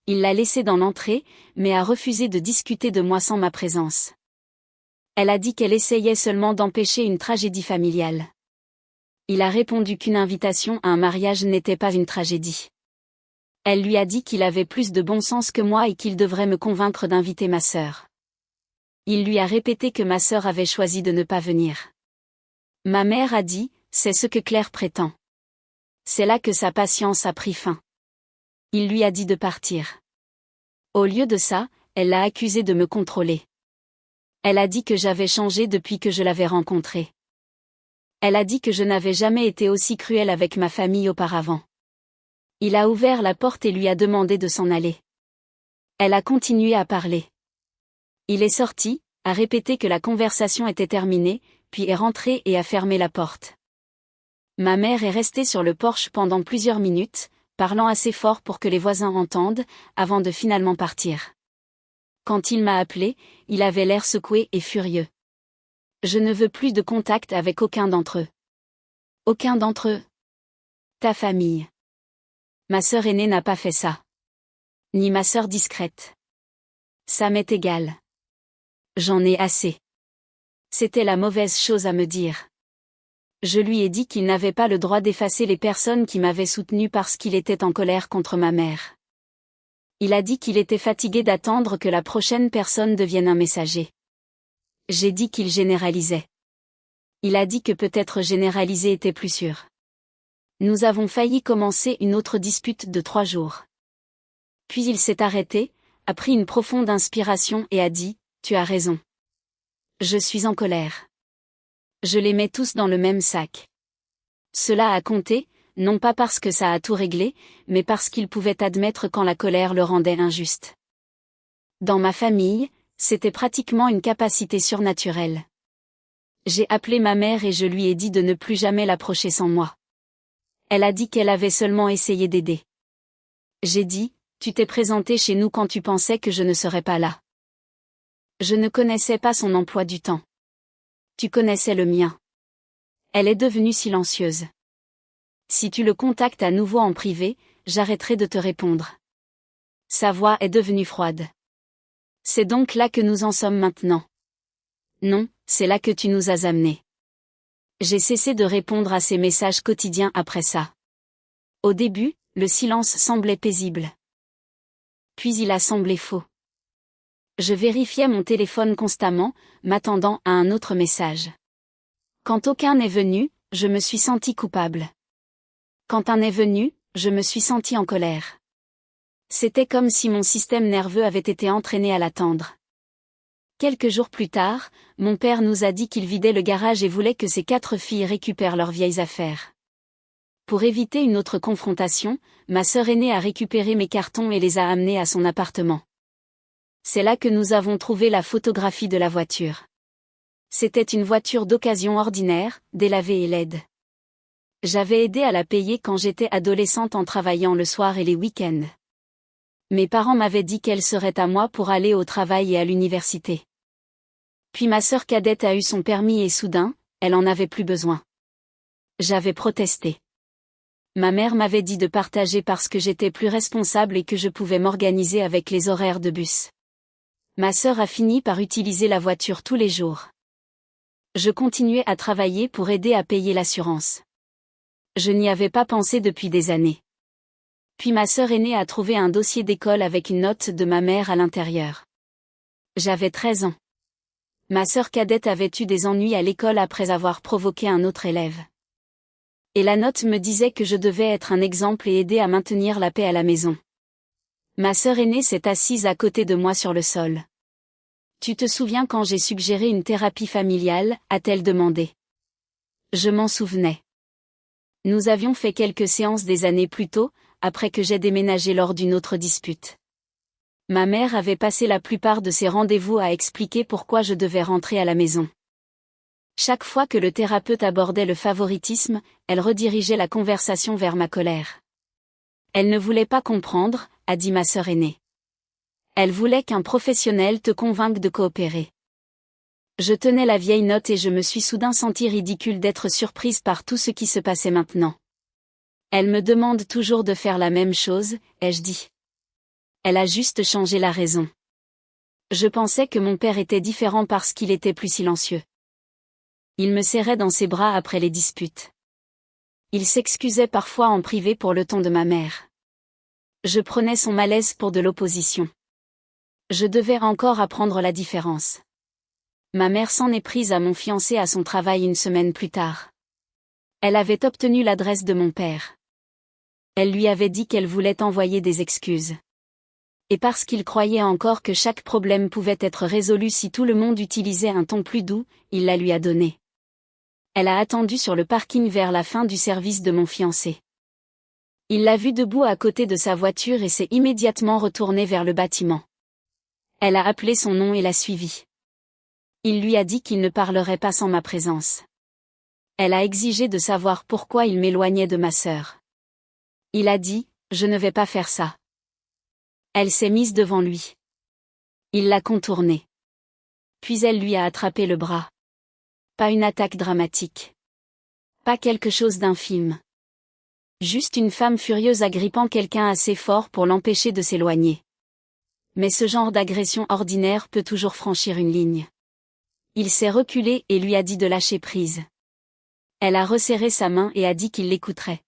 S1: Il l'a laissée dans l'entrée, mais a refusé de discuter de moi sans ma présence. Elle a dit qu'elle essayait seulement d'empêcher une tragédie familiale. Il a répondu qu'une invitation à un mariage n'était pas une tragédie. Elle lui a dit qu'il avait plus de bon sens que moi et qu'il devrait me convaincre d'inviter ma sœur. Il lui a répété que ma sœur avait choisi de ne pas venir. Ma mère a dit, c'est ce que Claire prétend. C'est là que sa patience a pris fin. Il lui a dit de partir. Au lieu de ça, elle l'a accusé de me contrôler. Elle a dit que j'avais changé depuis que je l'avais rencontré. Elle a dit que je n'avais jamais été aussi cruelle avec ma famille auparavant. Il a ouvert la porte et lui a demandé de s'en aller. Elle a continué à parler. Il est sorti, a répété que la conversation était terminée, puis est rentré et a fermé la porte. Ma mère est restée sur le porche pendant plusieurs minutes, parlant assez fort pour que les voisins entendent, avant de finalement partir. Quand il m'a appelé, il avait l'air secoué et furieux. Je ne veux plus de contact avec aucun d'entre eux. Aucun d'entre eux. Ta famille. Ma sœur aînée n'a pas fait ça. Ni ma sœur discrète. Ça m'est égal. J'en ai assez. C'était la mauvaise chose à me dire. Je lui ai dit qu'il n'avait pas le droit d'effacer les personnes qui m'avaient soutenu parce qu'il était en colère contre ma mère. Il a dit qu'il était fatigué d'attendre que la prochaine personne devienne un messager. J'ai dit qu'il généralisait. Il a dit que peut-être généraliser était plus sûr. Nous avons failli commencer une autre dispute de 3 jours. Puis il s'est arrêté, a pris une profonde inspiration et a dit, « Tu as raison. Je suis en colère. Je les mets tous dans le même sac. » Cela a compté, non pas parce que ça a tout réglé, mais parce qu'il pouvait admettre quand la colère le rendait injuste. Dans ma famille, c'était pratiquement une capacité surnaturelle. J'ai appelé ma mère et je lui ai dit de ne plus jamais l'approcher sans moi. Elle a dit qu'elle avait seulement essayé d'aider. J'ai dit, tu t'es présenté chez nous quand tu pensais que je ne serais pas là. Je ne connaissais pas son emploi du temps. Tu connaissais le mien. Elle est devenue silencieuse. Si tu le contactes à nouveau en privé, j'arrêterai de te répondre. Sa voix est devenue froide. C'est donc là que nous en sommes maintenant. Non, c'est là que tu nous as amenés. J'ai cessé de répondre à ses messages quotidiens après ça. Au début, le silence semblait paisible. Puis il a semblé faux. Je vérifiais mon téléphone constamment, m'attendant à un autre message. Quand aucun n'est venu, je me suis senti coupable. Quand un est venu, je me suis senti en colère. C'était comme si mon système nerveux avait été entraîné à l'attendre. Quelques jours plus tard, mon père nous a dit qu'il vidait le garage et voulait que ses 4 filles récupèrent leurs vieilles affaires. Pour éviter une autre confrontation, ma sœur aînée a récupéré mes cartons et les a amenés à son appartement. C'est là que nous avons trouvé la photographie de la voiture. C'était une voiture d'occasion ordinaire, délavée et laide. J'avais aidé à la payer quand j'étais adolescente en travaillant le soir et les week-ends. Mes parents m'avaient dit qu'elle serait à moi pour aller au travail et à l'université. Puis ma sœur cadette a eu son permis et soudain, elle en avait plus besoin. J'avais protesté. Ma mère m'avait dit de partager parce que j'étais plus responsable et que je pouvais m'organiser avec les horaires de bus. Ma sœur a fini par utiliser la voiture tous les jours. Je continuais à travailler pour aider à payer l'assurance. Je n'y avais pas pensé depuis des années. Puis ma sœur aînée a trouvé un dossier d'école avec une note de ma mère à l'intérieur. J'avais 13 ans. Ma sœur cadette avait eu des ennuis à l'école après avoir provoqué un autre élève. Et la note me disait que je devais être un exemple et aider à maintenir la paix à la maison. Ma sœur aînée s'est assise à côté de moi sur le sol. « Tu te souviens quand j'ai suggéré une thérapie familiale ?» a-t-elle demandé. Je m'en souvenais. Nous avions fait quelques séances des années plus tôt, après que j'ai déménagé lors d'une autre dispute. Ma mère avait passé la plupart de ses rendez-vous à expliquer pourquoi je devais rentrer à la maison. Chaque fois que le thérapeute abordait le favoritisme, elle redirigeait la conversation vers ma colère. Elle ne voulait pas comprendre, a dit ma sœur aînée. Elle voulait qu'un professionnel te convainque de coopérer. Je tenais la vieille note et je me suis soudain sentie ridicule d'être surprise par tout ce qui se passait maintenant. Elle me demande toujours de faire la même chose, ai-je dit. Elle a juste changé la raison. Je pensais que mon père était différent parce qu'il était plus silencieux. Il me serrait dans ses bras après les disputes. Il s'excusait parfois en privé pour le ton de ma mère. Je prenais son malaise pour de l'opposition. Je devais encore apprendre la différence. Ma mère s'en est prise à mon fiancé à son travail une semaine plus tard. Elle avait obtenu l'adresse de mon père. Elle lui avait dit qu'elle voulait envoyer des excuses. Et parce qu'il croyait encore que chaque problème pouvait être résolu si tout le monde utilisait un ton plus doux, il la lui a donnée. Elle a attendu sur le parking vers la fin du service de mon fiancé. Il l'a vue debout à côté de sa voiture et s'est immédiatement retourné vers le bâtiment. Elle a appelé son nom et l'a suivi. Il lui a dit qu'il ne parlerait pas sans ma présence. Elle a exigé de savoir pourquoi il m'éloignait de ma sœur. Il a dit, « Je ne vais pas faire ça. » Elle s'est mise devant lui. Il l'a contournée. Puis elle lui a attrapé le bras. Pas une attaque dramatique. Pas quelque chose d'infime. Juste une femme furieuse agrippant quelqu'un assez fort pour l'empêcher de s'éloigner. Mais ce genre d'agression ordinaire peut toujours franchir une ligne. Il s'est reculé et lui a dit de lâcher prise. Elle a resserré sa main et a dit qu'il l'écouterait.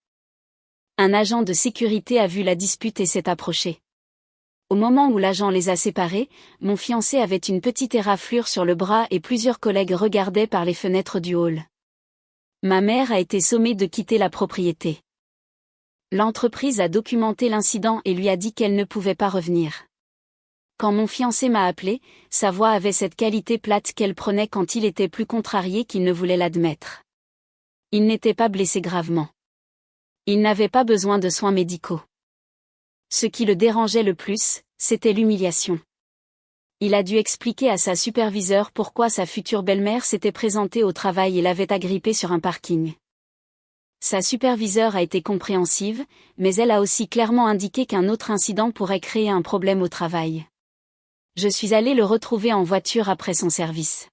S1: Un agent de sécurité a vu la dispute et s'est approché. Au moment où l'agent les a séparés, mon fiancé avait une petite éraflure sur le bras et plusieurs collègues regardaient par les fenêtres du hall. Ma mère a été sommée de quitter la propriété. L'entreprise a documenté l'incident et lui a dit qu'elle ne pouvait pas revenir. Quand mon fiancé m'a appelé, sa voix avait cette qualité plate qu'elle prenait quand il était plus contrarié qu'il ne voulait l'admettre. Il n'était pas blessé gravement. Il n'avait pas besoin de soins médicaux. Ce qui le dérangeait le plus, c'était l'humiliation. Il a dû expliquer à sa superviseure pourquoi sa future belle-mère s'était présentée au travail et l'avait agrippée sur un parking. Sa superviseure a été compréhensive, mais elle a aussi clairement indiqué qu'un autre incident pourrait créer un problème au travail. Je suis allée le retrouver en voiture après son service.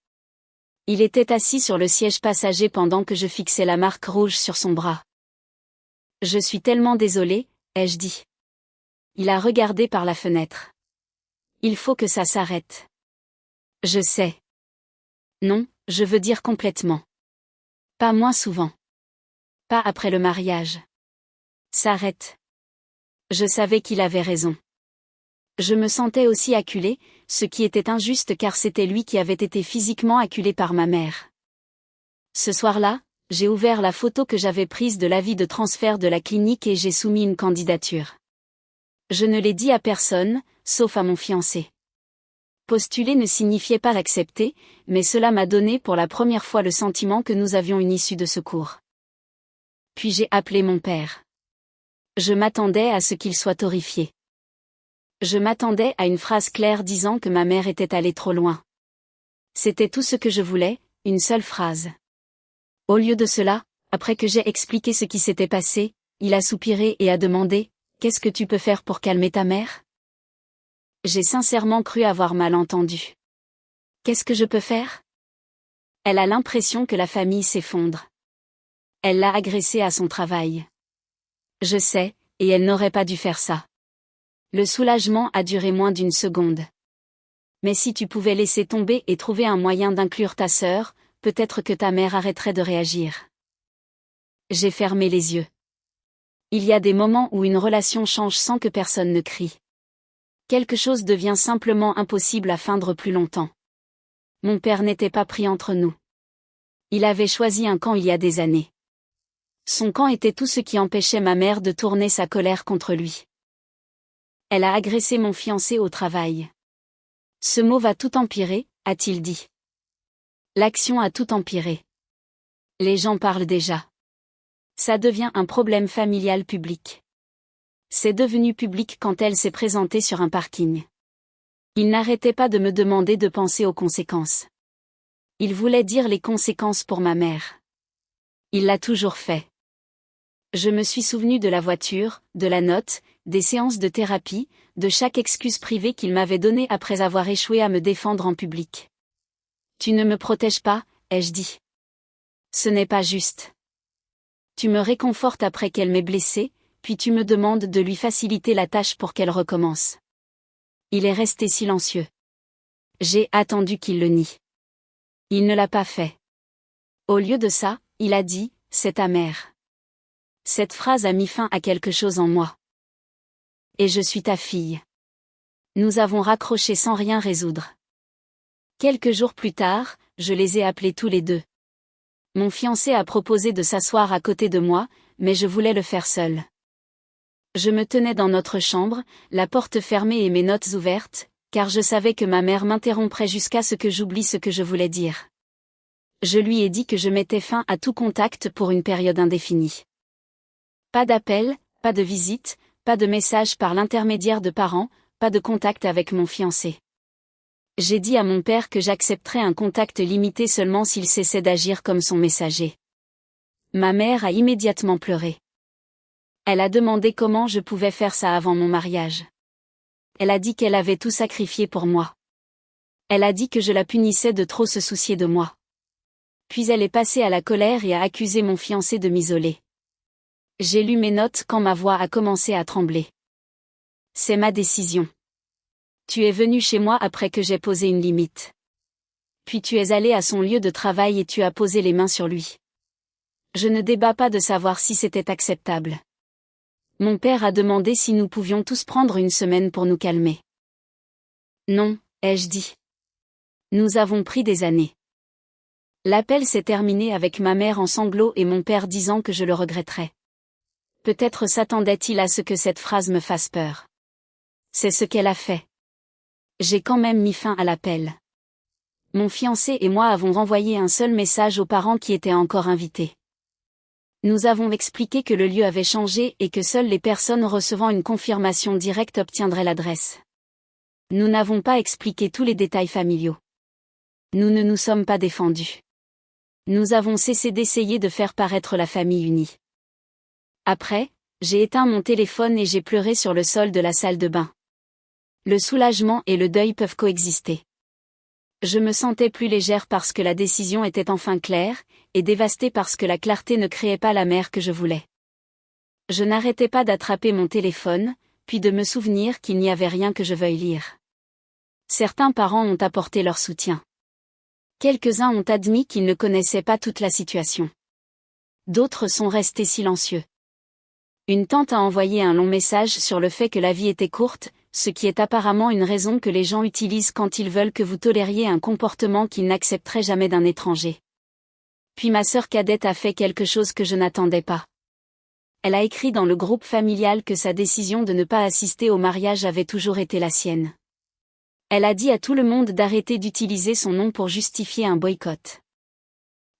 S1: Il était assis sur le siège passager pendant que je fixais la marque rouge sur son bras. « Je suis tellement désolée », ai-je dit. Il a regardé par la fenêtre. « Il faut que ça s'arrête. »« Je sais. »« Non, je veux dire complètement. Pas moins souvent. Pas après le mariage. S'arrête. » Je savais qu'il avait raison. Je me sentais aussi acculée, ce qui était injuste car c'était lui qui avait été physiquement acculé par ma mère. Ce soir-là, j'ai ouvert la photo que j'avais prise de l'avis de transfert de la clinique et j'ai soumis une candidature. Je ne l'ai dit à personne, sauf à mon fiancé. Postuler ne signifiait pas accepter, mais cela m'a donné pour la première fois le sentiment que nous avions une issue de secours. Puis j'ai appelé mon père. Je m'attendais à ce qu'il soit horrifié. Je m'attendais à une phrase claire disant que ma mère était allée trop loin. C'était tout ce que je voulais, une seule phrase. Au lieu de cela, après que j'ai expliqué ce qui s'était passé, il a soupiré et a demandé « Qu'est-ce que tu peux faire pour calmer ta mère ?» J'ai sincèrement cru avoir mal entendu. Qu'est-ce que je peux faire ? Elle a l'impression que la famille s'effondre. Elle l'a agressée à son travail. Je sais, et elle n'aurait pas dû faire ça. Le soulagement a duré moins d'une seconde. Mais si tu pouvais laisser tomber et trouver un moyen d'inclure ta sœur, peut-être que ta mère arrêterait de réagir. J'ai fermé les yeux. Il y a des moments où une relation change sans que personne ne crie. Quelque chose devient simplement impossible à feindre plus longtemps. Mon père n'était pas pris entre nous. Il avait choisi un camp il y a des années. Son camp était tout ce qui empêchait ma mère de tourner sa colère contre lui. Elle a agressé mon fiancé au travail. Ce mot va tout empirer, a-t-il dit. L'action a tout empiré. Les gens parlent déjà. Ça devient un problème familial public. C'est devenu public quand elle s'est présentée sur un parking. Il n'arrêtait pas de me demander de penser aux conséquences. Il voulait dire les conséquences pour ma mère. Il l'a toujours fait. Je me suis souvenu de la voiture, de la note, des séances de thérapie, de chaque excuse privée qu'il m'avait donnée après avoir échoué à me défendre en public. Tu ne me protèges pas, ai-je dit. Ce n'est pas juste. Tu me réconfortes après qu'elle m'ait blessée, puis tu me demandes de lui faciliter la tâche pour qu'elle recommence. Il est resté silencieux. J'ai attendu qu'il le nie. Il ne l'a pas fait. Au lieu de ça, il a dit, c'est ta mère. Cette phrase a mis fin à quelque chose en moi. Et je suis ta fille. Nous avons raccroché sans rien résoudre. Quelques jours plus tard, je les ai appelés tous les deux. Mon fiancé a proposé de s'asseoir à côté de moi, mais je voulais le faire seul. Je me tenais dans notre chambre, la porte fermée et mes notes ouvertes, car je savais que ma mère m'interromprait jusqu'à ce que j'oublie ce que je voulais dire. Je lui ai dit que je mettais fin à tout contact pour une période indéfinie. Pas d'appel, pas de visite, pas de message par l'intermédiaire de parents, pas de contact avec mon fiancé. J'ai dit à mon père que j'accepterais un contact limité seulement s'il cessait d'agir comme son messager. Ma mère a immédiatement pleuré. Elle a demandé comment je pouvais faire ça avant mon mariage. Elle a dit qu'elle avait tout sacrifié pour moi. Elle a dit que je la punissais de trop se soucier de moi. Puis elle est passée à la colère et a accusé mon fiancé de m'isoler. J'ai lu mes notes quand ma voix a commencé à trembler. C'est ma décision. Tu es venu chez moi après que j'ai posé une limite. Puis tu es allé à son lieu de travail et tu as posé les mains sur lui. Je ne débats pas de savoir si c'était acceptable. Mon père a demandé si nous pouvions tous prendre une semaine pour nous calmer. Non, ai-je dit. Nous avons pris des années. L'appel s'est terminé avec ma mère en sanglots et mon père disant que je le regretterais. Peut-être s'attendait-il à ce que cette phrase me fasse peur. C'est ce qu'elle a fait. J'ai quand même mis fin à l'appel. Mon fiancé et moi avons renvoyé un seul message aux parents qui étaient encore invités. Nous avons expliqué que le lieu avait changé et que seules les personnes recevant une confirmation directe obtiendraient l'adresse. Nous n'avons pas expliqué tous les détails familiaux. Nous ne nous sommes pas défendus. Nous avons cessé d'essayer de faire paraître la famille unie. Après, j'ai éteint mon téléphone et j'ai pleuré sur le sol de la salle de bain. Le soulagement et le deuil peuvent coexister. Je me sentais plus légère parce que la décision était enfin claire, et dévastée parce que la clarté ne créait pas la mère que je voulais. Je n'arrêtais pas d'attraper mon téléphone, puis de me souvenir qu'il n'y avait rien que je veuille lire. Certains parents ont apporté leur soutien. Quelques-uns ont admis qu'ils ne connaissaient pas toute la situation. D'autres sont restés silencieux. Une tante a envoyé un long message sur le fait que la vie était courte, ce qui est apparemment une raison que les gens utilisent quand ils veulent que vous tolériez un comportement qu'ils n'accepteraient jamais d'un étranger. Puis ma sœur cadette a fait quelque chose que je n'attendais pas. Elle a écrit dans le groupe familial que sa décision de ne pas assister au mariage avait toujours été la sienne. Elle a dit à tout le monde d'arrêter d'utiliser son nom pour justifier un boycott.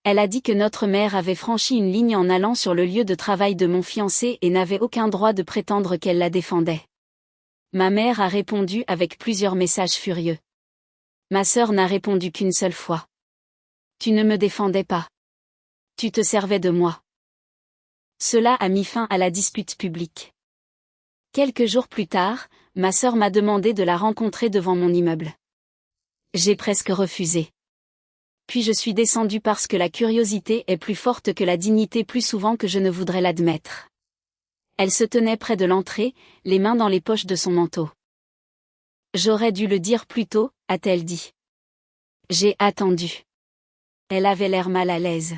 S1: Elle a dit que notre mère avait franchi une ligne en allant sur le lieu de travail de mon fiancé et n'avait aucun droit de prétendre qu'elle la défendait. Ma mère a répondu avec plusieurs messages furieux. Ma sœur n'a répondu qu'une seule fois. Tu ne me défendais pas. Tu te servais de moi. Cela a mis fin à la dispute publique. Quelques jours plus tard, ma sœur m'a demandé de la rencontrer devant mon immeuble. J'ai presque refusé. Puis je suis descendue parce que la curiosité est plus forte que la dignité plus souvent que je ne voudrais l'admettre. Elle se tenait près de l'entrée, les mains dans les poches de son manteau. J'aurais dû le dire plus tôt, a-t-elle dit. J'ai attendu. Elle avait l'air mal à l'aise.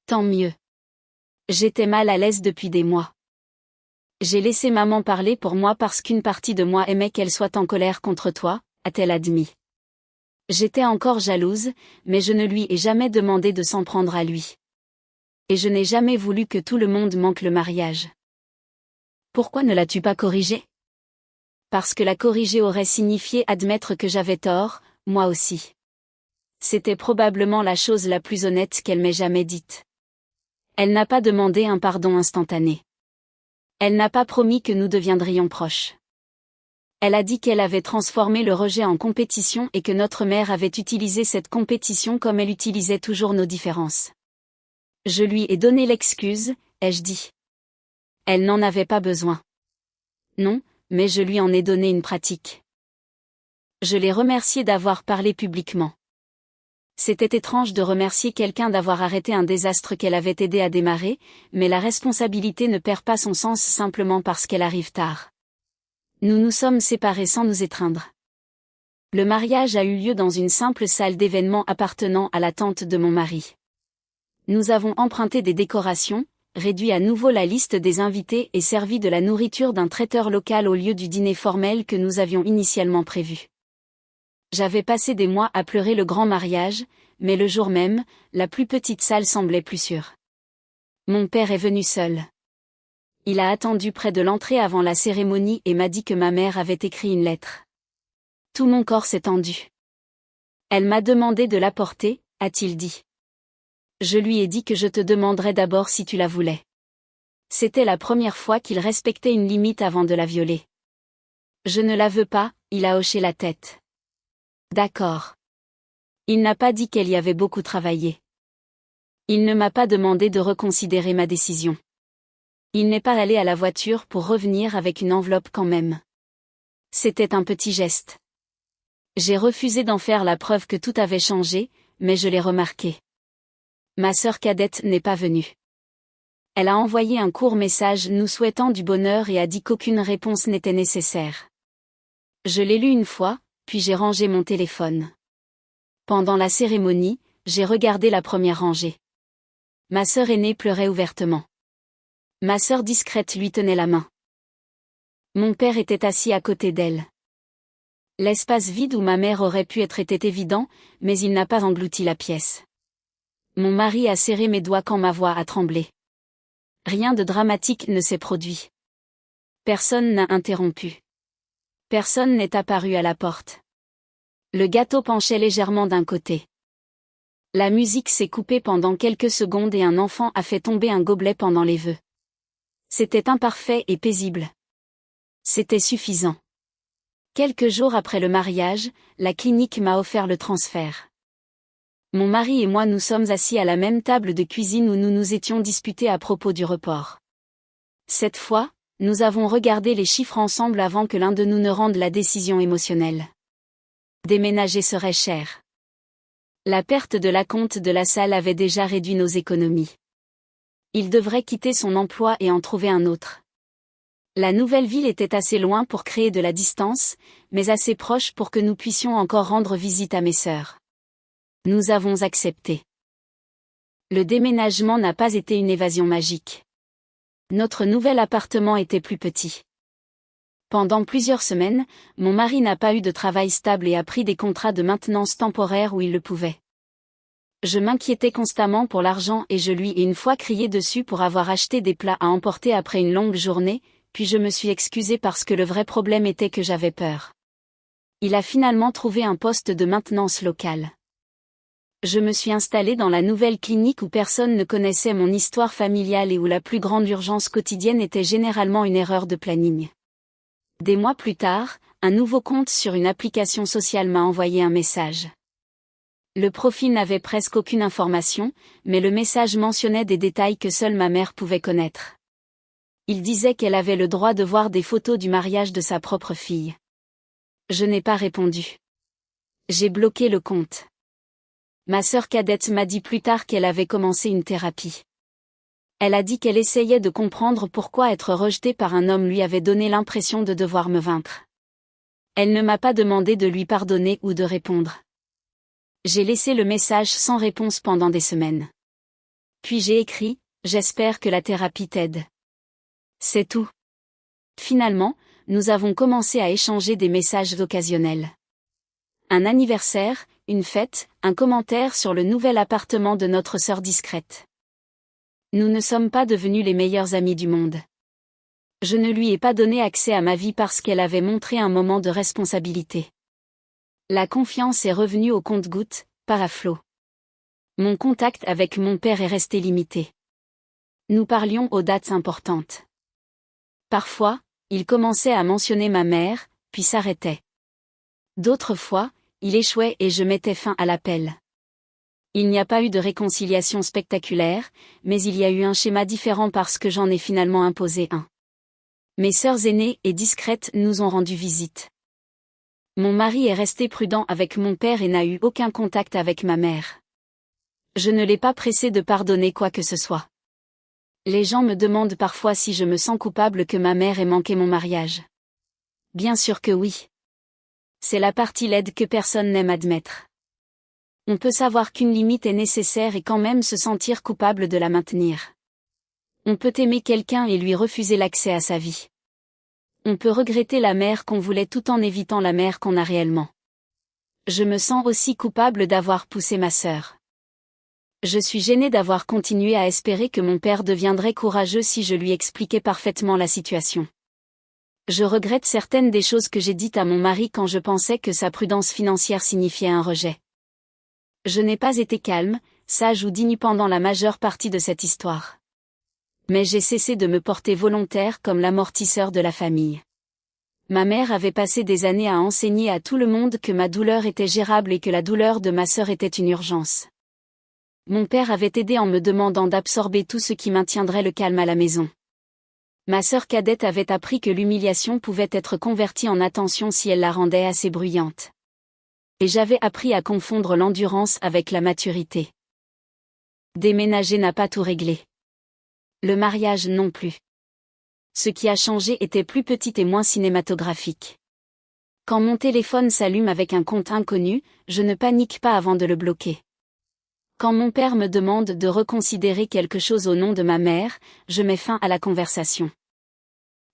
S1: Tant mieux. J'étais mal à l'aise depuis des mois. J'ai laissé maman parler pour moi parce qu'une partie de moi aimait qu'elle soit en colère contre toi, a-t-elle admis. J'étais encore jalouse, mais je ne lui ai jamais demandé de s'en prendre à lui. Et je n'ai jamais voulu que tout le monde manque le mariage. Pourquoi ne l'as-tu pas corrigée? Parce que la corriger aurait signifié admettre que j'avais tort, moi aussi. C'était probablement la chose la plus honnête qu'elle m'ait jamais dite. Elle n'a pas demandé un pardon instantané. Elle n'a pas promis que nous deviendrions proches. Elle a dit qu'elle avait transformé le rejet en compétition et que notre mère avait utilisé cette compétition comme elle utilisait toujours nos différences. Je lui ai donné l'excuse, ai-je dit. Elle n'en avait pas besoin. Non, mais je lui en ai donné une pratique. Je l'ai remerciée d'avoir parlé publiquement. C'était étrange de remercier quelqu'un d'avoir arrêté un désastre qu'elle avait aidé à démarrer, mais la responsabilité ne perd pas son sens simplement parce qu'elle arrive tard. Nous nous sommes séparés sans nous étreindre. Le mariage a eu lieu dans une simple salle d'événements appartenant à la tante de mon mari. Nous avons emprunté des décorations, réduit à nouveau la liste des invités et servi de la nourriture d'un traiteur local au lieu du dîner formel que nous avions initialement prévu. J'avais passé des mois à pleurer le grand mariage, mais le jour même, la plus petite salle semblait plus sûre. Mon père est venu seul. Il a attendu près de l'entrée avant la cérémonie et m'a dit que ma mère avait écrit une lettre. Tout mon corps s'est tendu. Elle m'a demandé de l'apporter, a-t-il dit. Je lui ai dit que je te demanderais d'abord si tu la voulais. C'était la première fois qu'il respectait une limite avant de la violer. Je ne la veux pas, il a hoché la tête. D'accord. Il n'a pas dit qu'elle y avait beaucoup travaillé. Il ne m'a pas demandé de reconsidérer ma décision. Il n'est pas allé à la voiture pour revenir avec une enveloppe quand même. C'était un petit geste. J'ai refusé d'en faire la preuve que tout avait changé, mais je l'ai remarqué. Ma sœur cadette n'est pas venue. Elle a envoyé un court message nous souhaitant du bonheur et a dit qu'aucune réponse n'était nécessaire. Je l'ai lu une fois, puis j'ai rangé mon téléphone. Pendant la cérémonie, j'ai regardé la première rangée. Ma sœur aînée pleurait ouvertement. Ma sœur discrète lui tenait la main. Mon père était assis à côté d'elle. L'espace vide où ma mère aurait pu être était évident, mais il n'a pas englouti la pièce. Mon mari a serré mes doigts quand ma voix a tremblé. Rien de dramatique ne s'est produit. Personne n'a interrompu. Personne n'est apparu à la porte. Le gâteau penchait légèrement d'un côté. La musique s'est coupée pendant quelques secondes et un enfant a fait tomber un gobelet pendant les vœux. C'était imparfait et paisible. C'était suffisant. Quelques jours après le mariage, la clinique m'a offert le transfert. Mon mari et moi nous sommes assis à la même table de cuisine où nous nous étions disputés à propos du report. Cette fois, nous avons regardé les chiffres ensemble avant que l'un de nous ne rende la décision émotionnelle. Déménager serait cher. La perte de l'acompte de la salle avait déjà réduit nos économies. Il devrait quitter son emploi et en trouver un autre. La nouvelle ville était assez loin pour créer de la distance, mais assez proche pour que nous puissions encore rendre visite à mes sœurs. Nous avons accepté. Le déménagement n'a pas été une évasion magique. Notre nouvel appartement était plus petit. Pendant plusieurs semaines, mon mari n'a pas eu de travail stable et a pris des contrats de maintenance temporaire où il le pouvait. Je m'inquiétais constamment pour l'argent et je lui ai une fois crié dessus pour avoir acheté des plats à emporter après une longue journée, puis je me suis excusée parce que le vrai problème était que j'avais peur. Il a finalement trouvé un poste de maintenance locale. Je me suis installée dans la nouvelle clinique où personne ne connaissait mon histoire familiale et où la plus grande urgence quotidienne était généralement une erreur de planning. Des mois plus tard, un nouveau compte sur une application sociale m'a envoyé un message. Le profil n'avait presque aucune information, mais le message mentionnait des détails que seule ma mère pouvait connaître. Il disait qu'elle avait le droit de voir des photos du mariage de sa propre fille. Je n'ai pas répondu. J'ai bloqué le compte. Ma sœur cadette m'a dit plus tard qu'elle avait commencé une thérapie. Elle a dit qu'elle essayait de comprendre pourquoi être rejetée par un homme lui avait donné l'impression de devoir me vaincre. Elle ne m'a pas demandé de lui pardonner ou de répondre. J'ai laissé le message sans réponse pendant des semaines. Puis j'ai écrit « J'espère que la thérapie t'aide ». C'est tout. Finalement, nous avons commencé à échanger des messages occasionnels. Un anniversaire, une fête, un commentaire sur le nouvel appartement de notre sœur discrète. Nous ne sommes pas devenus les meilleurs amis du monde. Je ne lui ai pas donné accès à ma vie parce qu'elle avait montré un moment de responsabilité. La confiance est revenue au compte-gouttes, par à flot. Mon contact avec mon père est resté limité. Nous parlions aux dates importantes. Parfois, il commençait à mentionner ma mère, puis s'arrêtait. D'autres fois, il échouait et je mettais fin à l'appel. Il n'y a pas eu de réconciliation spectaculaire, mais il y a eu un schéma différent parce que j'en ai finalement imposé un. Mes sœurs aînées et discrètes nous ont rendu visite. Mon mari est resté prudent avec mon père et n'a eu aucun contact avec ma mère. Je ne l'ai pas pressé de pardonner quoi que ce soit. Les gens me demandent parfois si je me sens coupable que ma mère ait manqué mon mariage. Bien sûr que oui. C'est la partie laide que personne n'aime admettre. On peut savoir qu'une limite est nécessaire et quand même se sentir coupable de la maintenir. On peut aimer quelqu'un et lui refuser l'accès à sa vie. On peut regretter la mère qu'on voulait tout en évitant la mère qu'on a réellement. Je me sens aussi coupable d'avoir poussé ma sœur. Je suis gênée d'avoir continué à espérer que mon père deviendrait courageux si je lui expliquais parfaitement la situation. Je regrette certaines des choses que j'ai dites à mon mari quand je pensais que sa prudence financière signifiait un rejet. Je n'ai pas été calme, sage ou digne pendant la majeure partie de cette histoire. Mais j'ai cessé de me porter volontaire comme l'amortisseur de la famille. Ma mère avait passé des années à enseigner à tout le monde que ma douleur était gérable et que la douleur de ma sœur était une urgence. Mon père avait aidé en me demandant d'absorber tout ce qui maintiendrait le calme à la maison. Ma sœur cadette avait appris que l'humiliation pouvait être convertie en attention si elle la rendait assez bruyante. Et j'avais appris à confondre l'endurance avec la maturité. Déménager n'a pas tout réglé. Le mariage non plus. Ce qui a changé était plus petit et moins cinématographique. Quand mon téléphone s'allume avec un compte inconnu, je ne panique pas avant de le bloquer. Quand mon père me demande de reconsidérer quelque chose au nom de ma mère, je mets fin à la conversation.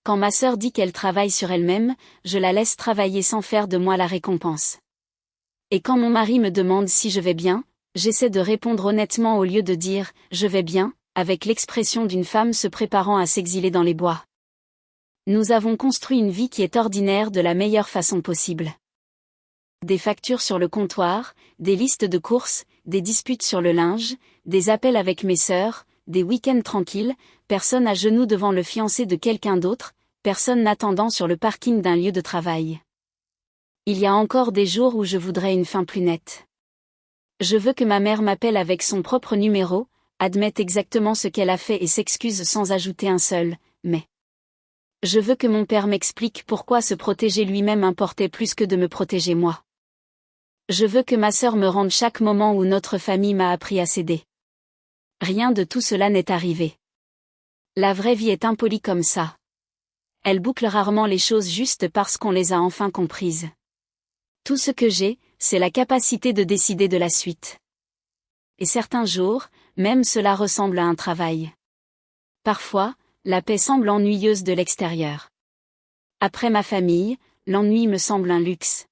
S1: Quand ma sœur dit qu'elle travaille sur elle-même, je la laisse travailler sans faire de moi la récompense. Et quand mon mari me demande si je vais bien, j'essaie de répondre honnêtement au lieu de dire « je vais bien », avec l'expression d'une femme se préparant à s'exiler dans les bois. Nous avons construit une vie qui est ordinaire de la meilleure façon possible. Des factures sur le comptoir, des listes de courses, des disputes sur le linge, des appels avec mes sœurs, des week-ends tranquilles, personne à genoux devant le fiancé de quelqu'un d'autre, personne n'attendant sur le parking d'un lieu de travail. Il y a encore des jours où je voudrais une fin plus nette. Je veux que ma mère m'appelle avec son propre numéro, admette exactement ce qu'elle a fait et s'excuse sans ajouter un seul « mais ». Je veux que mon père m'explique pourquoi se protéger lui-même importait plus que de me protéger moi. Je veux que ma sœur me rende chaque moment où notre famille m'a appris à céder. Rien de tout cela n'est arrivé. La vraie vie est impolie comme ça. Elle boucle rarement les choses juste parce qu'on les a enfin comprises. Tout ce que j'ai, c'est la capacité de décider de la suite. Et certains jours, même cela ressemble à un travail. Parfois, la paix semble ennuyeuse de l'extérieur. Après ma famille, l'ennui me semble un luxe.